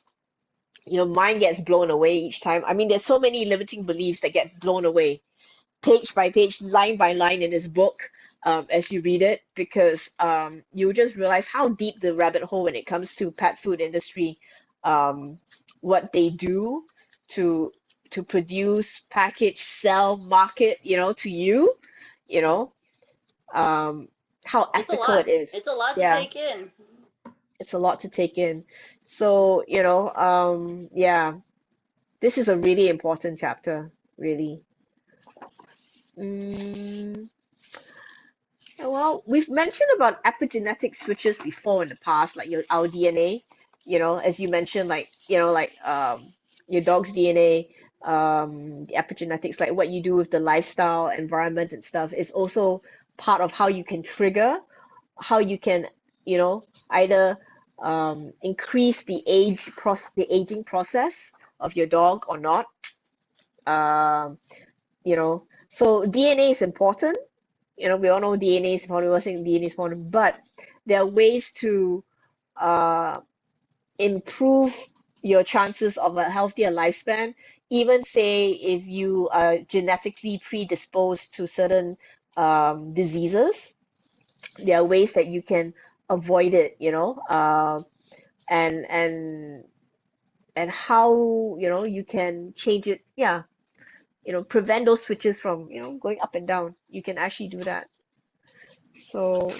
your mind gets blown away each time. I mean, there's so many limiting beliefs that get blown away page by page, line by line in this book, as you read it, because you just realize how deep the rabbit hole when it comes to pet food industry, what they do to produce, package, sell, market, to you, you know, um, how It's a ethical lot. it is. It's a lot to Yeah, take in. it's a lot to take in. So, yeah, this is a really important chapter, really. Mm. Well, we've mentioned about epigenetic switches before in the past, like our DNA, as you mentioned, like, your dog's DNA, the epigenetics, like what you do with the lifestyle, environment and stuff is also part of how you can trigger, how you can, either increase the aging process of your dog or not. Um, so DNA is important. We all know DNA is important. We're saying DNA is important, but there are ways to uh, improve your chances of a healthier lifespan. Even say if you are genetically predisposed to certain diseases, there are ways that you can avoid it. And and how you can change it. Yeah, prevent those switches from going up and down. You can actually do that. So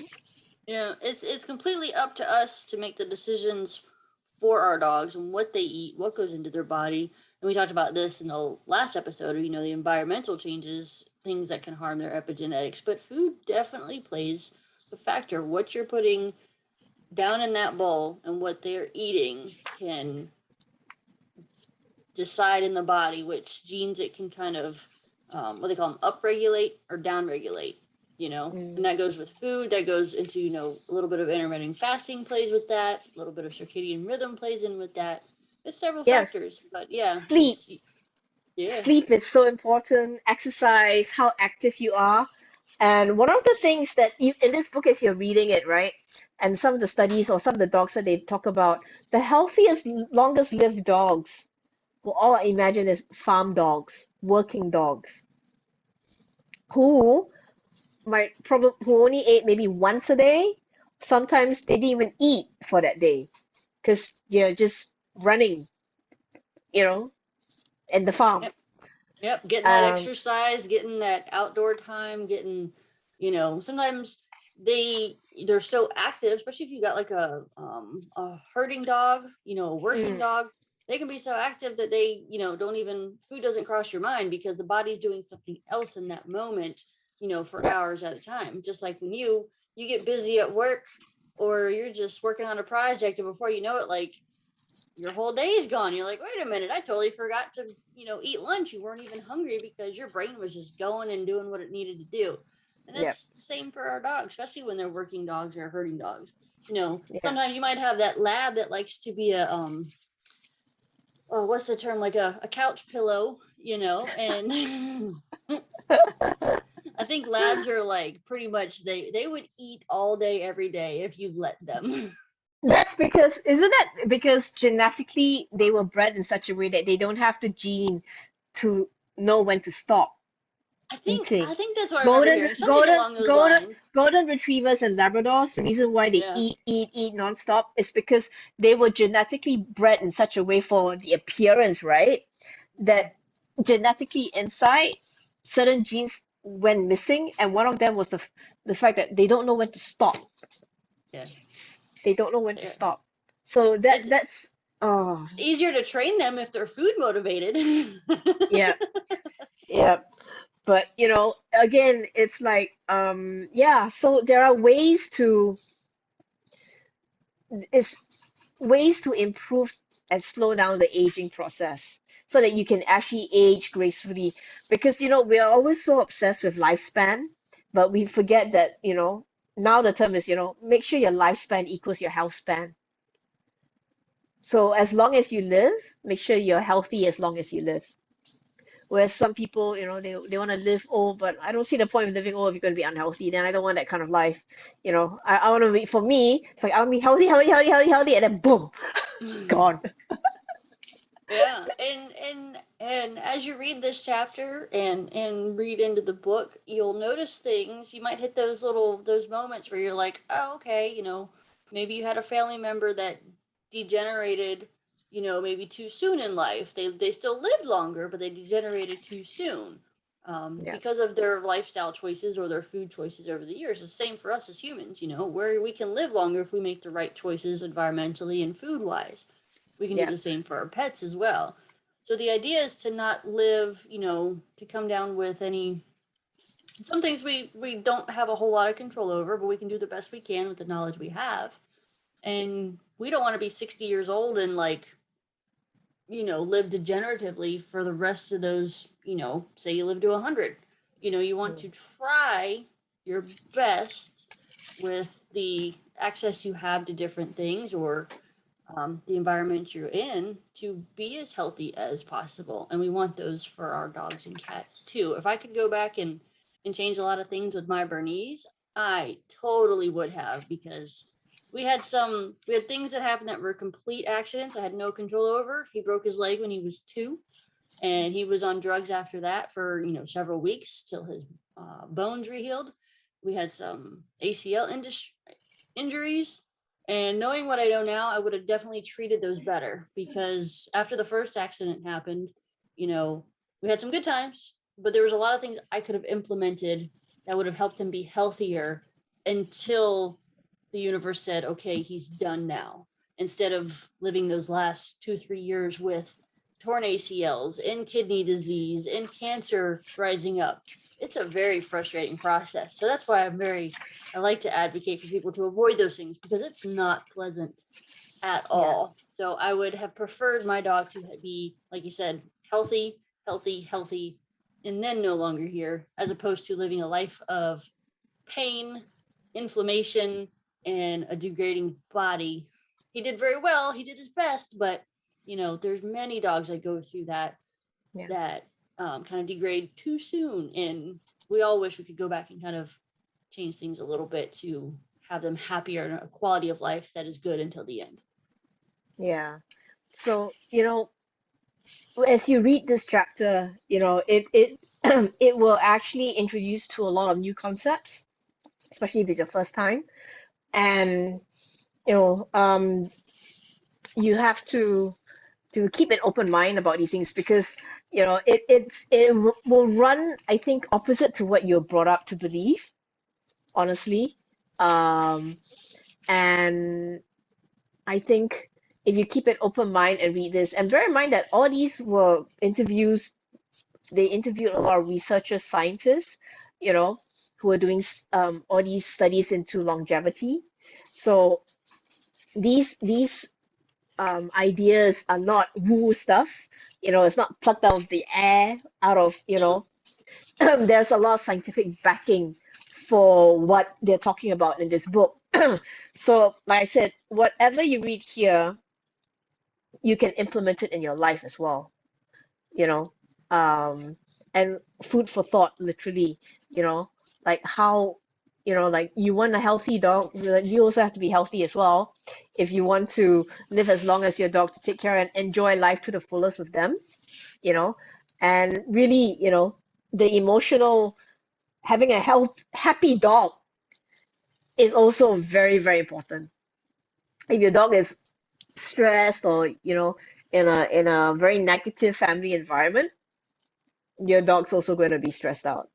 Yeah, it's completely up to us to make the decisions for our dogs and what they eat, what goes into their body. And we talked about this in the last episode, the environmental changes, things that can harm their epigenetics. But food definitely plays a factor. What you're putting down in that bowl and what they're eating can decide in the body which genes it can kind of what they call them upregulate or downregulate. And mm, that goes with food. That goes into a little bit of intermittent fasting plays with that. A little bit of circadian rhythm plays in with that. There's several yes, factors, but yeah, sleep. yeah. Sleep is so important. Exercise, how active you are. And one of the things that in this book, as you're reading it, right, and some of the studies or some of the dogs that they talk about, the healthiest, longest lived dogs will all imagine as farm dogs, working dogs, who who only ate maybe once a day. Sometimes they didn't even eat for that day because they're just running, you know, in the farm. Yep. Yep, getting that Um, exercise, getting that outdoor time, getting, sometimes they're so active, especially if you got like a herding dog, a working mm, dog. They can be so active that they, don't even food doesn't cross your mind because the body's doing something else in that moment, for yeah, hours at a time. Just like when you get busy at work or you're just working on a project and before you know it, like your whole day is gone. You're like, wait a minute, I totally forgot to, eat lunch. You weren't even hungry because your brain was just going and doing what it needed to do. And yeah, that's the same for our dogs, especially when they're working dogs or herding dogs. yeah. Sometimes you might have that lab that likes to be a oh, what's the term? Like a couch pillow, and I think labs are like pretty much they would eat all day every day if you let them. That's because, isn't that because genetically they were bred in such a way that they don't have the gene to know when to stop I eating? think that's what I remember Golden, hearing. Something golden, along those golden, lines. golden retrievers and Labradors, the reason why they Yeah. eat nonstop is because they were genetically bred in such a way for the appearance, right? That genetically inside, certain genes went missing, and one of them was the fact that they don't know when to stop. Yeah. They don't know when to Yeah. stop. So It's that's oh easier to train them if they're food motivated. yeah, yeah. But again, it's like yeah, so there are is ways to improve and slow down the aging process so that you can actually age gracefully. Because we are always so obsessed with lifespan, but we forget that now the term is make sure your lifespan equals your health span. So as long as you live, make sure you're healthy as long as you live. Whereas some people, they want to live old, but I don't see the point of living old if you're going to be unhealthy. Then I don't want that kind of life. I want to be, for me, it's like I want to be healthy, healthy, healthy, healthy, healthy, and then boom, gone. Yeah, and as you read this chapter and read into the book, you'll notice things. You might hit those moments where you're like, oh, okay, maybe you had a family member that degenerated, maybe too soon in life. They still lived longer, but they degenerated too soon. Yeah, Because of their lifestyle choices or their food choices over the years. The same for us as humans, where we can live longer if we make the right choices environmentally and food wise. We can do yeah, the same for our pets as well. So the idea is to not live, to come down with any some things we don't have a whole lot of control over, but we can do the best we can with the knowledge we have. And we don't want to be 60 years old and like, live degeneratively for the rest of those, say you live to 100. You want mm, to try your best with the access you have to different things or the environment you're in to be as healthy as possible. And we want those for our dogs and cats too. If I could go back and change a lot of things with my Bernese, I totally would have because we had things that happened that were complete accidents I had no control over. He broke his leg when he was 2 and he was on drugs after that for several weeks till his bones rehealed. We had some injuries. And knowing what I know now, I would have definitely treated those better because after the first accident happened, you know, we had some good times, but there was a lot of things I could have implemented that would have helped him be healthier until the universe said, okay, he's done now. Instead of living those last 2, 3 years with torn ACLs and kidney disease and cancer rising up. It's a very frustrating process. So that's why I like to advocate for people to avoid those things because it's not pleasant at yeah, all. So I would have preferred my dog to be, like you said, healthy, healthy, healthy, and then no longer here, as opposed to living a life of pain, inflammation, and a degrading body. He did very well. He did his best, but there's many dogs that go through yeah, that kind of degrade too soon, and we all wish we could go back and kind of change things a little bit to have them happier and a quality of life that is good until the end. yeah. So, as you read this chapter, it it will actually introduce to a lot of new concepts, especially if it's your first time. And you know, um, you have to to keep an open mind about these things, because will run, I think, opposite to what you're brought up to believe, honestly. Um, and I think if you keep an open mind and read this, and bear in mind that all these were interviews, they interviewed a lot of researchers, scientists, you know, who are doing all these studies into longevity. So these ideas are not woo stuff. It's not plucked out of the air, out of, there's a lot of scientific backing for what they're talking about in this book. So, like I said, whatever you read here, you can implement it in your life as well, you know. Um, and food for thought, literally, you know, like how, like you want a healthy dog, you also have to be healthy as well. If you want to live as long as your dog, to take care and enjoy life to the fullest with them, you know, and really, the emotional, having a happy dog is also very, very important. If your dog is stressed, or in a very negative family environment, your dog's also going to be stressed out,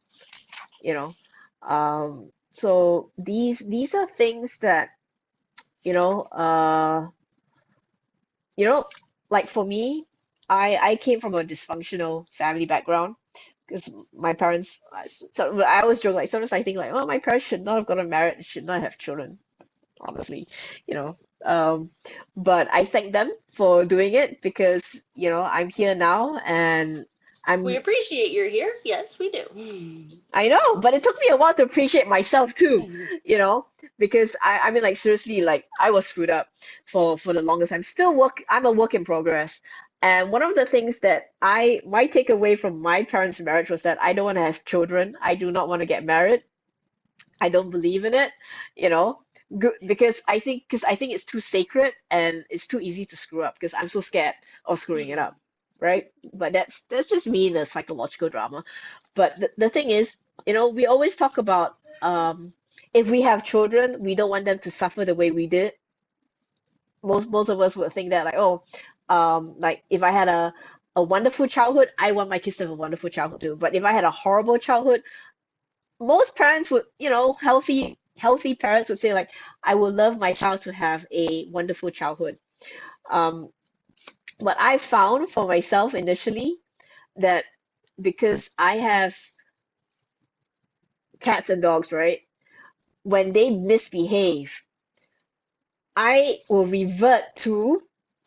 you know. So these are things that, you know, uh, you know, like for me, I came from a dysfunctional family background, because my parents, so I always joke, like sometimes I think like, oh, my parents should not have gotten married, should not have children, honestly, you know. Um, but I thank them for doing it, because, I'm here now, and We I'm appreciate you're here. Yes, we do. I know, but it took me a while to appreciate myself too, you know, because I mean, like, seriously, like, I was screwed up for the longest time. I'm a work in progress. And one of the things that my takeaway from my parents' marriage was that I don't want to have children. I do not want to get married. I don't believe in it, you know, because I think it's too sacred, and it's too easy to screw up, because I'm so scared of screwing it up, right? But that's just me in a psychological drama. But the thing is, we always talk about, if we have children, we don't want them to suffer the way we did. Most of us would think that, like, oh, like if I had a wonderful childhood, I want my kids to have a wonderful childhood too. But if I had a horrible childhood, most parents would, healthy parents would say, like, I would love my child to have a wonderful childhood. Um, what I found for myself initially, that because I have cats and dogs, right? When they misbehave, I will revert to,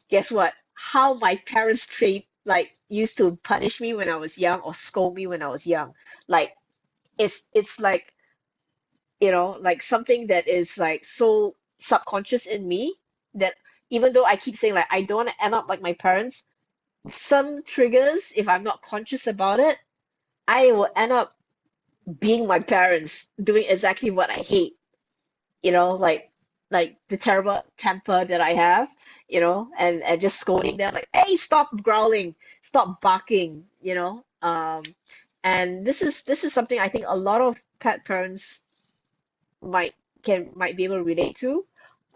guess what? How my parents used to punish me when I was young, or scold me when I was young. Like, it's like, like something that is like so subconscious in me, that even though I keep saying, like, I don't want to end up like my parents, some triggers, if I'm not conscious about it, I will end up being my parents, doing exactly what I hate, like the terrible temper that I have, and just scolding them, like, hey, stop growling, stop barking, and this is something I think a lot of pet parents might might be able to relate to.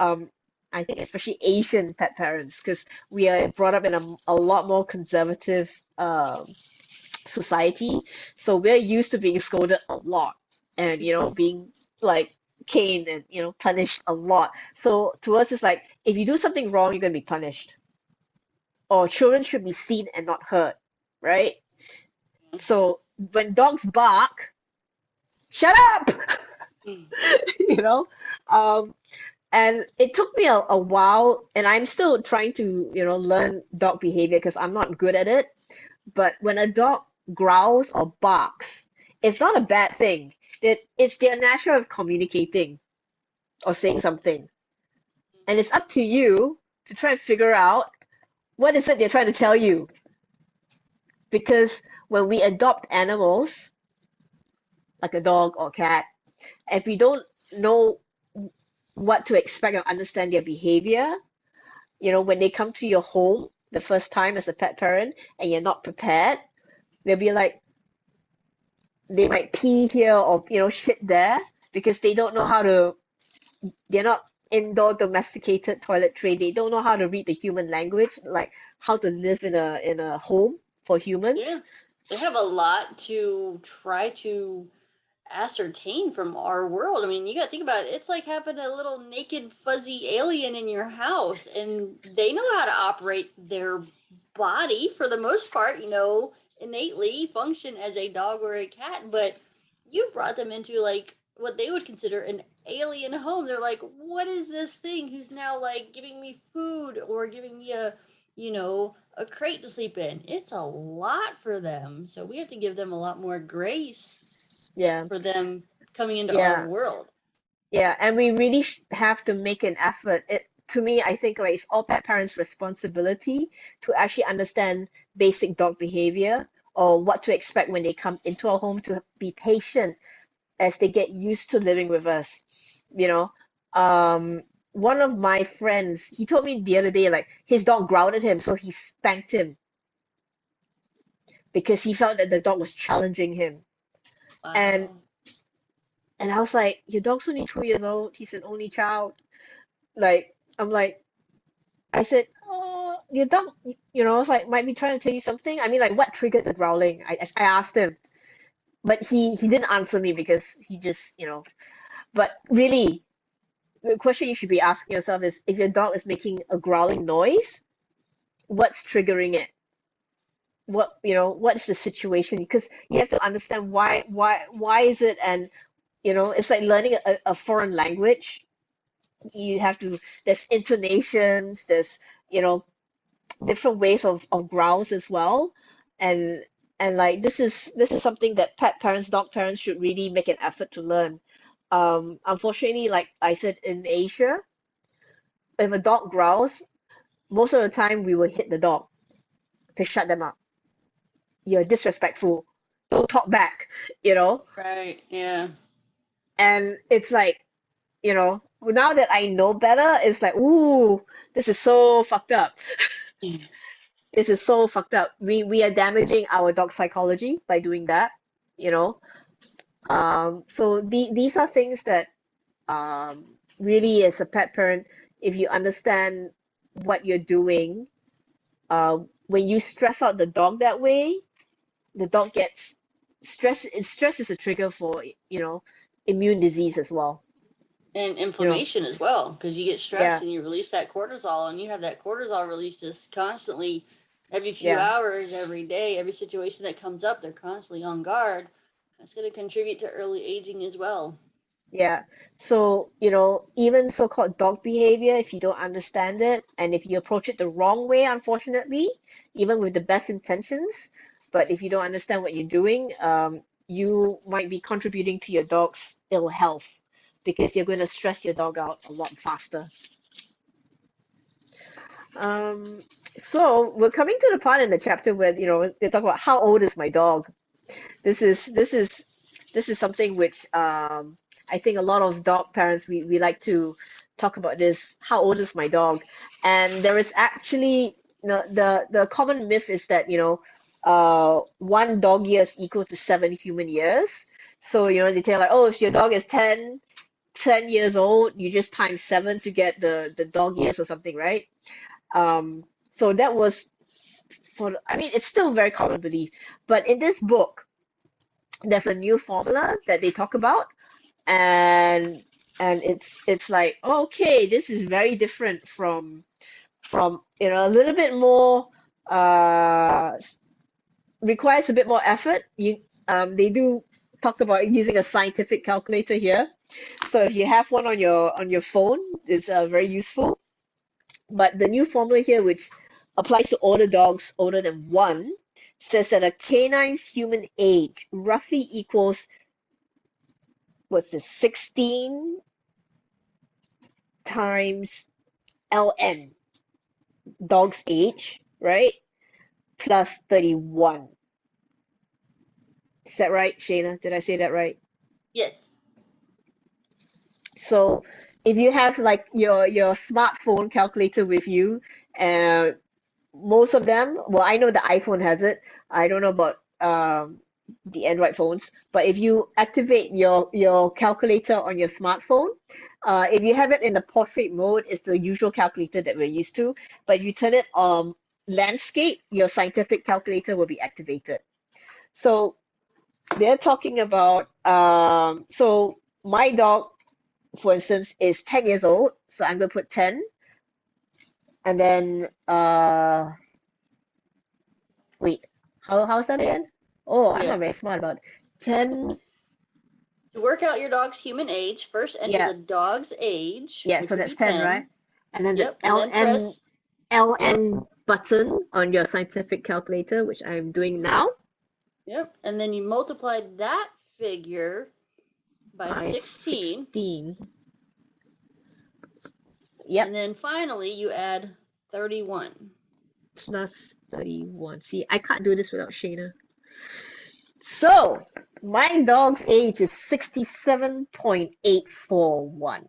Um, I think especially Asian pet parents, because we are brought up in a lot more conservative society, so we're used to being scolded a lot, and being like caned, and punished a lot. So to us, it's like, if you do something wrong, you're gonna be punished, or children should be seen and not heard, right? So when dogs bark, shut up. you know um and it took me a while, and I'm still trying to learn dog behavior, because I'm not good at it. But when a dog growls or barks, it's not a bad thing. It's their nature of communicating or saying something. And it's up to you to try and figure out what is it they're trying to tell you. Because when we adopt animals, like a dog or cat, if we don't know what to expect or understand their behavior, when they come to your home the first time as a pet parent and you're not prepared, they'll be like, they might pee here, or shit there, because they don't know how to, they're not indoor domesticated toilet trained, they don't know how to read the human language, like how to live in a home for Yeah. humans. They have a lot to try to ascertain from our world. I mean, you got to think about it. It's like having a little naked, fuzzy alien in your house, and they know how to operate their body for the most part, innately function as a dog or a cat. But you've brought them into like what they would consider an alien home. They're like, what is this thing who's now like giving me food or giving me a crate to sleep in? It's a lot for them. So we have to give them a lot more grace Yeah, for them coming into our yeah, world. yeah, and we really have to make an effort. To me, I think like it's all pet parents' responsibility to actually understand basic dog behavior or what to expect when they come into our home, to be patient as they get used to living with us. You know, one of my friends, he told me the other day, like his dog growled at him, so he spanked him because he felt that the dog was challenging him. And Wow. and I was like, your dog's only 2 years old. He's an only child. Like, I'm like, I said, oh, your dog, I was like, might be trying to tell you something. I mean, like, what triggered the growling? I asked him, but he didn't answer me because he just, But really, the question you should be asking yourself is, if your dog is making a growling noise, what's triggering it? What's the situation? Because you have to understand why is it, and it's like learning a foreign language. You have to, there's intonations, there's, you know, different ways of growls as well. And like this is something that pet parents, dog parents should really make an effort to learn. Unfortunately, like I said, in Asia, if a dog growls, most of the time we will hit the dog to shut them up. You're disrespectful. Don't talk back, you know? Right. Yeah. And it's like, now that I know better, it's like, ooh, this is so fucked up. This is so fucked up. We are damaging our dog psychology by doing that, you know? So these are things that really, as a pet parent, if you understand what you're doing, when you stress out the dog that way, the dog gets stress. Stress is a trigger for, immune disease as well. And You know, inflammation as well, because you get stressed yeah, and you release that cortisol, and you have that cortisol released just constantly every few yeah. hours, every day, every situation that comes up, they're constantly on guard. That's going to contribute to early aging as well. Yeah. So, even so-called dog behavior, if you don't understand it and if you approach it the wrong way, unfortunately, even with the best intentions, but if you don't understand what you're doing, you might be contributing to your dog's ill health because you're going to stress your dog out a lot faster. So we're coming to the part in the chapter where, they talk about how old is my dog. This is this is this is something which I think a lot of dog parents, we like to talk about this. How old is my dog? And there is actually, the common myth is that, one dog year is equal to 7 human years. So, they tell like, oh, if your dog is 10 years old, you just times seven to get the dog years or something, right? So that was I mean, it's still a very common belief. But in this book, there's a new formula that they talk about, and it's like, okay, this is very different from a little bit more, uh requires a bit more effort. They do talk about using a scientific calculator here. So if you have one on your phone, it's very useful. But the new formula here, which applies to older dogs older than one, says that a canine's human age roughly equals, what's this, 16 times ln, dog's age, right? Plus 31. Is that right, Shayna? Did I say that right? Yes. So if you have like your smartphone calculator with you, uh, most of them, well, I know the iPhone has it. I don't know about the Android phones, but if you activate your calculator on your smartphone, if you have it in the portrait mode, it's the usual calculator that we're used to. But if you turn it landscape, your scientific calculator will be activated. So they're talking about, so my dog, for instance, is 10 years old. So I'm going to put 10. And then, wait, how's that again? Oh, I'm Yeah. not very smart about it. 10, To work out your dog's human age, first enter yeah, the dog's age, yeah, which so would be that's 10, right? 10. And then the Yep. And then press, LN button on your scientific calculator, which I'm doing now, yep. And then you multiply that figure by by 16. 16. Yep, And then finally you add 31. plus 31. See, I can't do this without Shana. So, my dog's age is 67.841.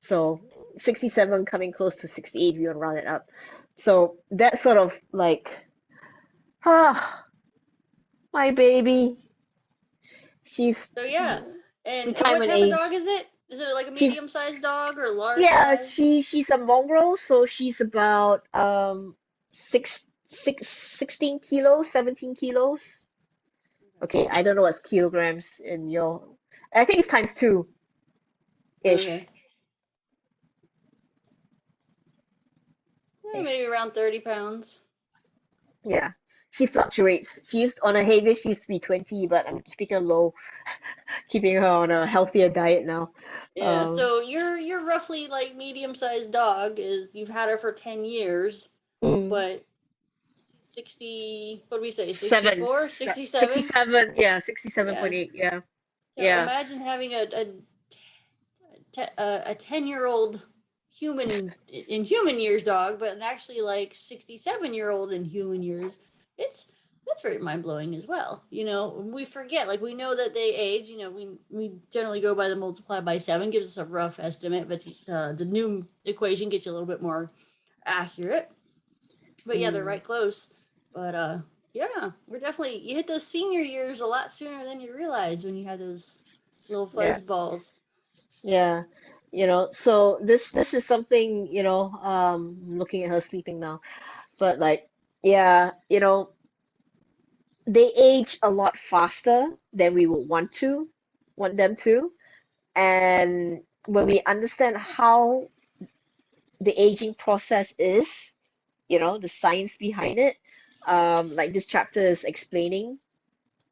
So, 67 coming close to 68 if you want to round it up. So, that's sort of like, ah, my baby. She's So yeah. And what retirement type of dog age. is it? Is it like a She's, medium-sized dog or large yeah, size? she's a mongrel, so she's about 16 kilos, 17 kilos. Okay, I don't know what's kilograms in your. I think it's times two ish. Okay. Maybe Ish. around 30 pounds. Yeah. She fluctuates. She used on a heavier she used to be 20, but I'm keeping her low, keeping her on a healthier diet now. Yeah, Um, so you're roughly like medium-sized dog is you've had her for 10 years, mm, but 60, what do we say? seven, 64, 67? 67, yeah, Yeah. 67.8, yeah. So Yeah. imagine having a 10-year-old human in human years dog, but an actually like 67-year-old in human years. It's that's very mind-blowing as well. We forget, like we know that they age, we generally go by the multiply by 7 gives us a rough estimate, but the new equation gets you a little bit more accurate. But yeah, they're Mm, right close. But yeah, we're definitely you hit those senior years a lot sooner than you realize when you have those little yeah. fuzz balls. Yeah. So this is something, looking at her sleeping now. But like, yeah, they age a lot faster than we would want them to. And when we understand how the aging process is, the science behind it, like this chapter is explaining,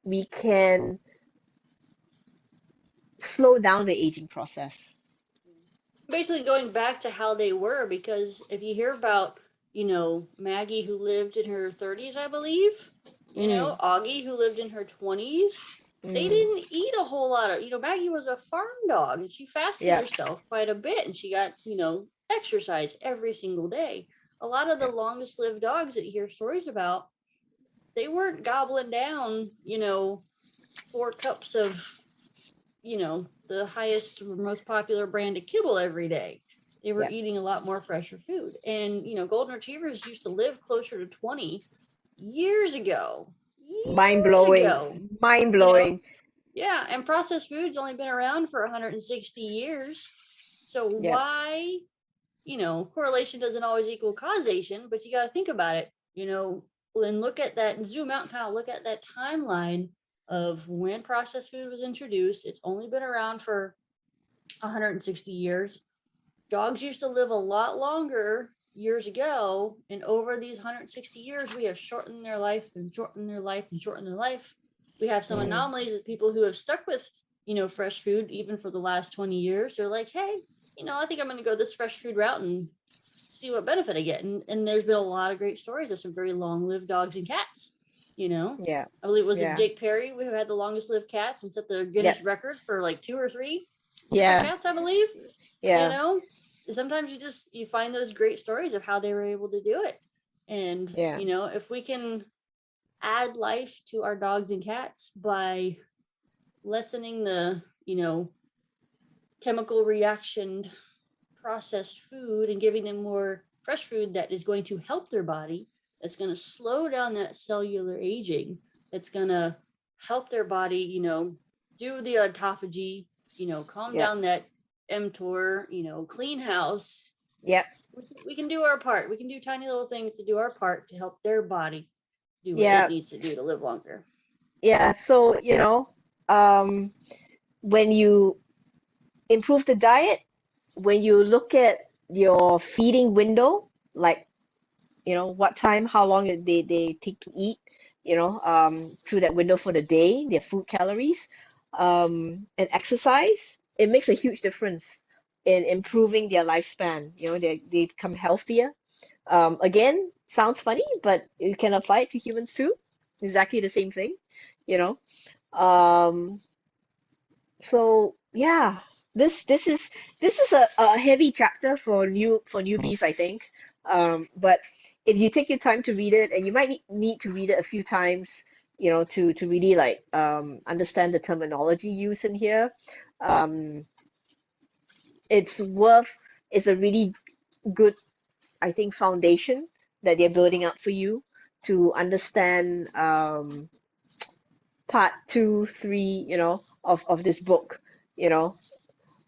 we can slow down the aging process. Basically going back to how they were, because if you hear about, Maggie who lived in her 30s, I believe, Mm, Augie who lived in her 20s, they mm, didn't eat a whole lot of, Maggie was a farm dog and she fasted yeah, herself quite a bit and she got, exercise every single day. A lot of the yeah, longest lived dogs that you hear stories about, they weren't gobbling down, 4 cups of the highest, most popular brand of kibble every day. They were yeah. eating a lot more fresher food. And, golden retrievers used to live closer to 20 years ago. Mind Years ago. blowing, mind You know? blowing. Yeah. And processed food's only been around for 160 years. So Yeah, why, correlation doesn't always equal causation, but you got to think about it, and look at that and zoom out and kind of look at that timeline of when processed food was introduced. It's only been around for 160 years. Dogs used to live a lot longer years ago, and over these 160 years, we have shortened their life and shortened their life and shortened their life. We have some mm, anomalies that people who have stuck with, fresh food, even for the last 20 years, they're like, hey, I think I'm going to go this fresh food route and see what benefit I get. And there's been a lot of great stories of some very long lived dogs and cats. yeah, I believe it was yeah, Jake Perry who had the longest lived cats and set the yeah, Guinness record for like 2 or 3 different yeah, cats, I believe. you yeah, know Sometimes you find those great stories of how they were able to do it. And yeah, if we can add life to our dogs and cats by lessening the chemical reaction processed food and giving them more fresh food that is going to help their body, that's going to slow down that cellular aging, that's going to help their body, do the autophagy, calm yeah, down that mTOR, clean house. yeah, We can do our part. We can do tiny little things to do our part to help their body do what it Yeah, needs to do to live longer. yeah. So, um, when you improve the diet, when you look at your feeding window, like, what time, how long they take to eat, through that window for the day, their food calories, and exercise, it makes a huge difference in improving their lifespan. They become healthier. Again, sounds funny, but you can apply it to humans too. Exactly the same thing, you know. Um, so yeah, this is a heavy chapter for newbies, I think. But if you take your time to read it, and you might need to read it a few times, to really like understand the terminology used in here. Um, it's worth. It's a really good, I think, foundation that they're building up for you to understand part two, three, of this book, you know.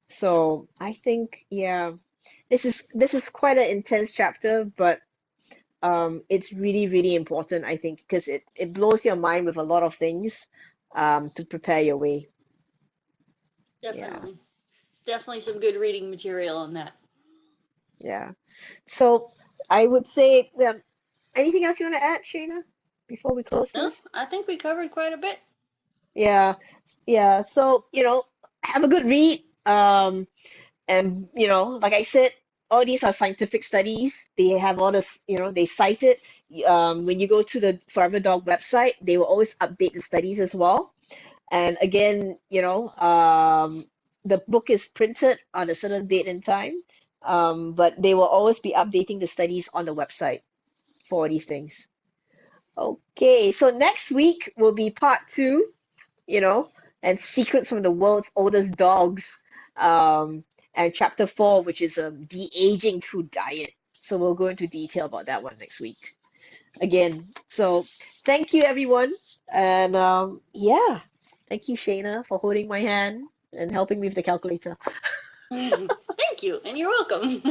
So I think, yeah, this is quite an intense chapter, but it's really, really important, I think, because it blows your mind with a lot of things to prepare your way. Yeah, Definitely. It's definitely some good reading material on that. yeah. So I would say, anything else you want to add, Shayna, before we close No, this? I think we covered quite a bit. Yeah, yeah. So, have a good read. And, like I said, all these are scientific studies. They have all this, they cite it. When you go to the Forever Dog website, they will always update the studies as well. And again, the book is printed on a certain date and time, but they will always be updating the studies on the website for these things. Okay, so next week will be part two, you know, and secrets from the world's oldest dogs, and chapter four, which is de-aging through diet. So we'll go into detail about that one next week again. So thank you, everyone, and yeah, thank you, Shayna, for holding my hand and helping me with the calculator. Thank you, and you're welcome.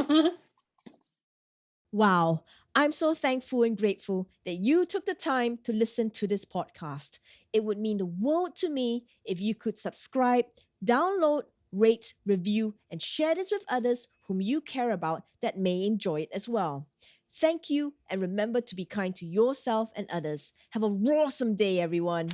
Wow, I'm so thankful and grateful that you took the time to listen to this podcast. It would mean the world to me if you could subscribe, download, rate, review, and share this with others whom you care about that may enjoy it as well. Thank you, and remember to be kind to yourself and others. Have a awesome day, everyone.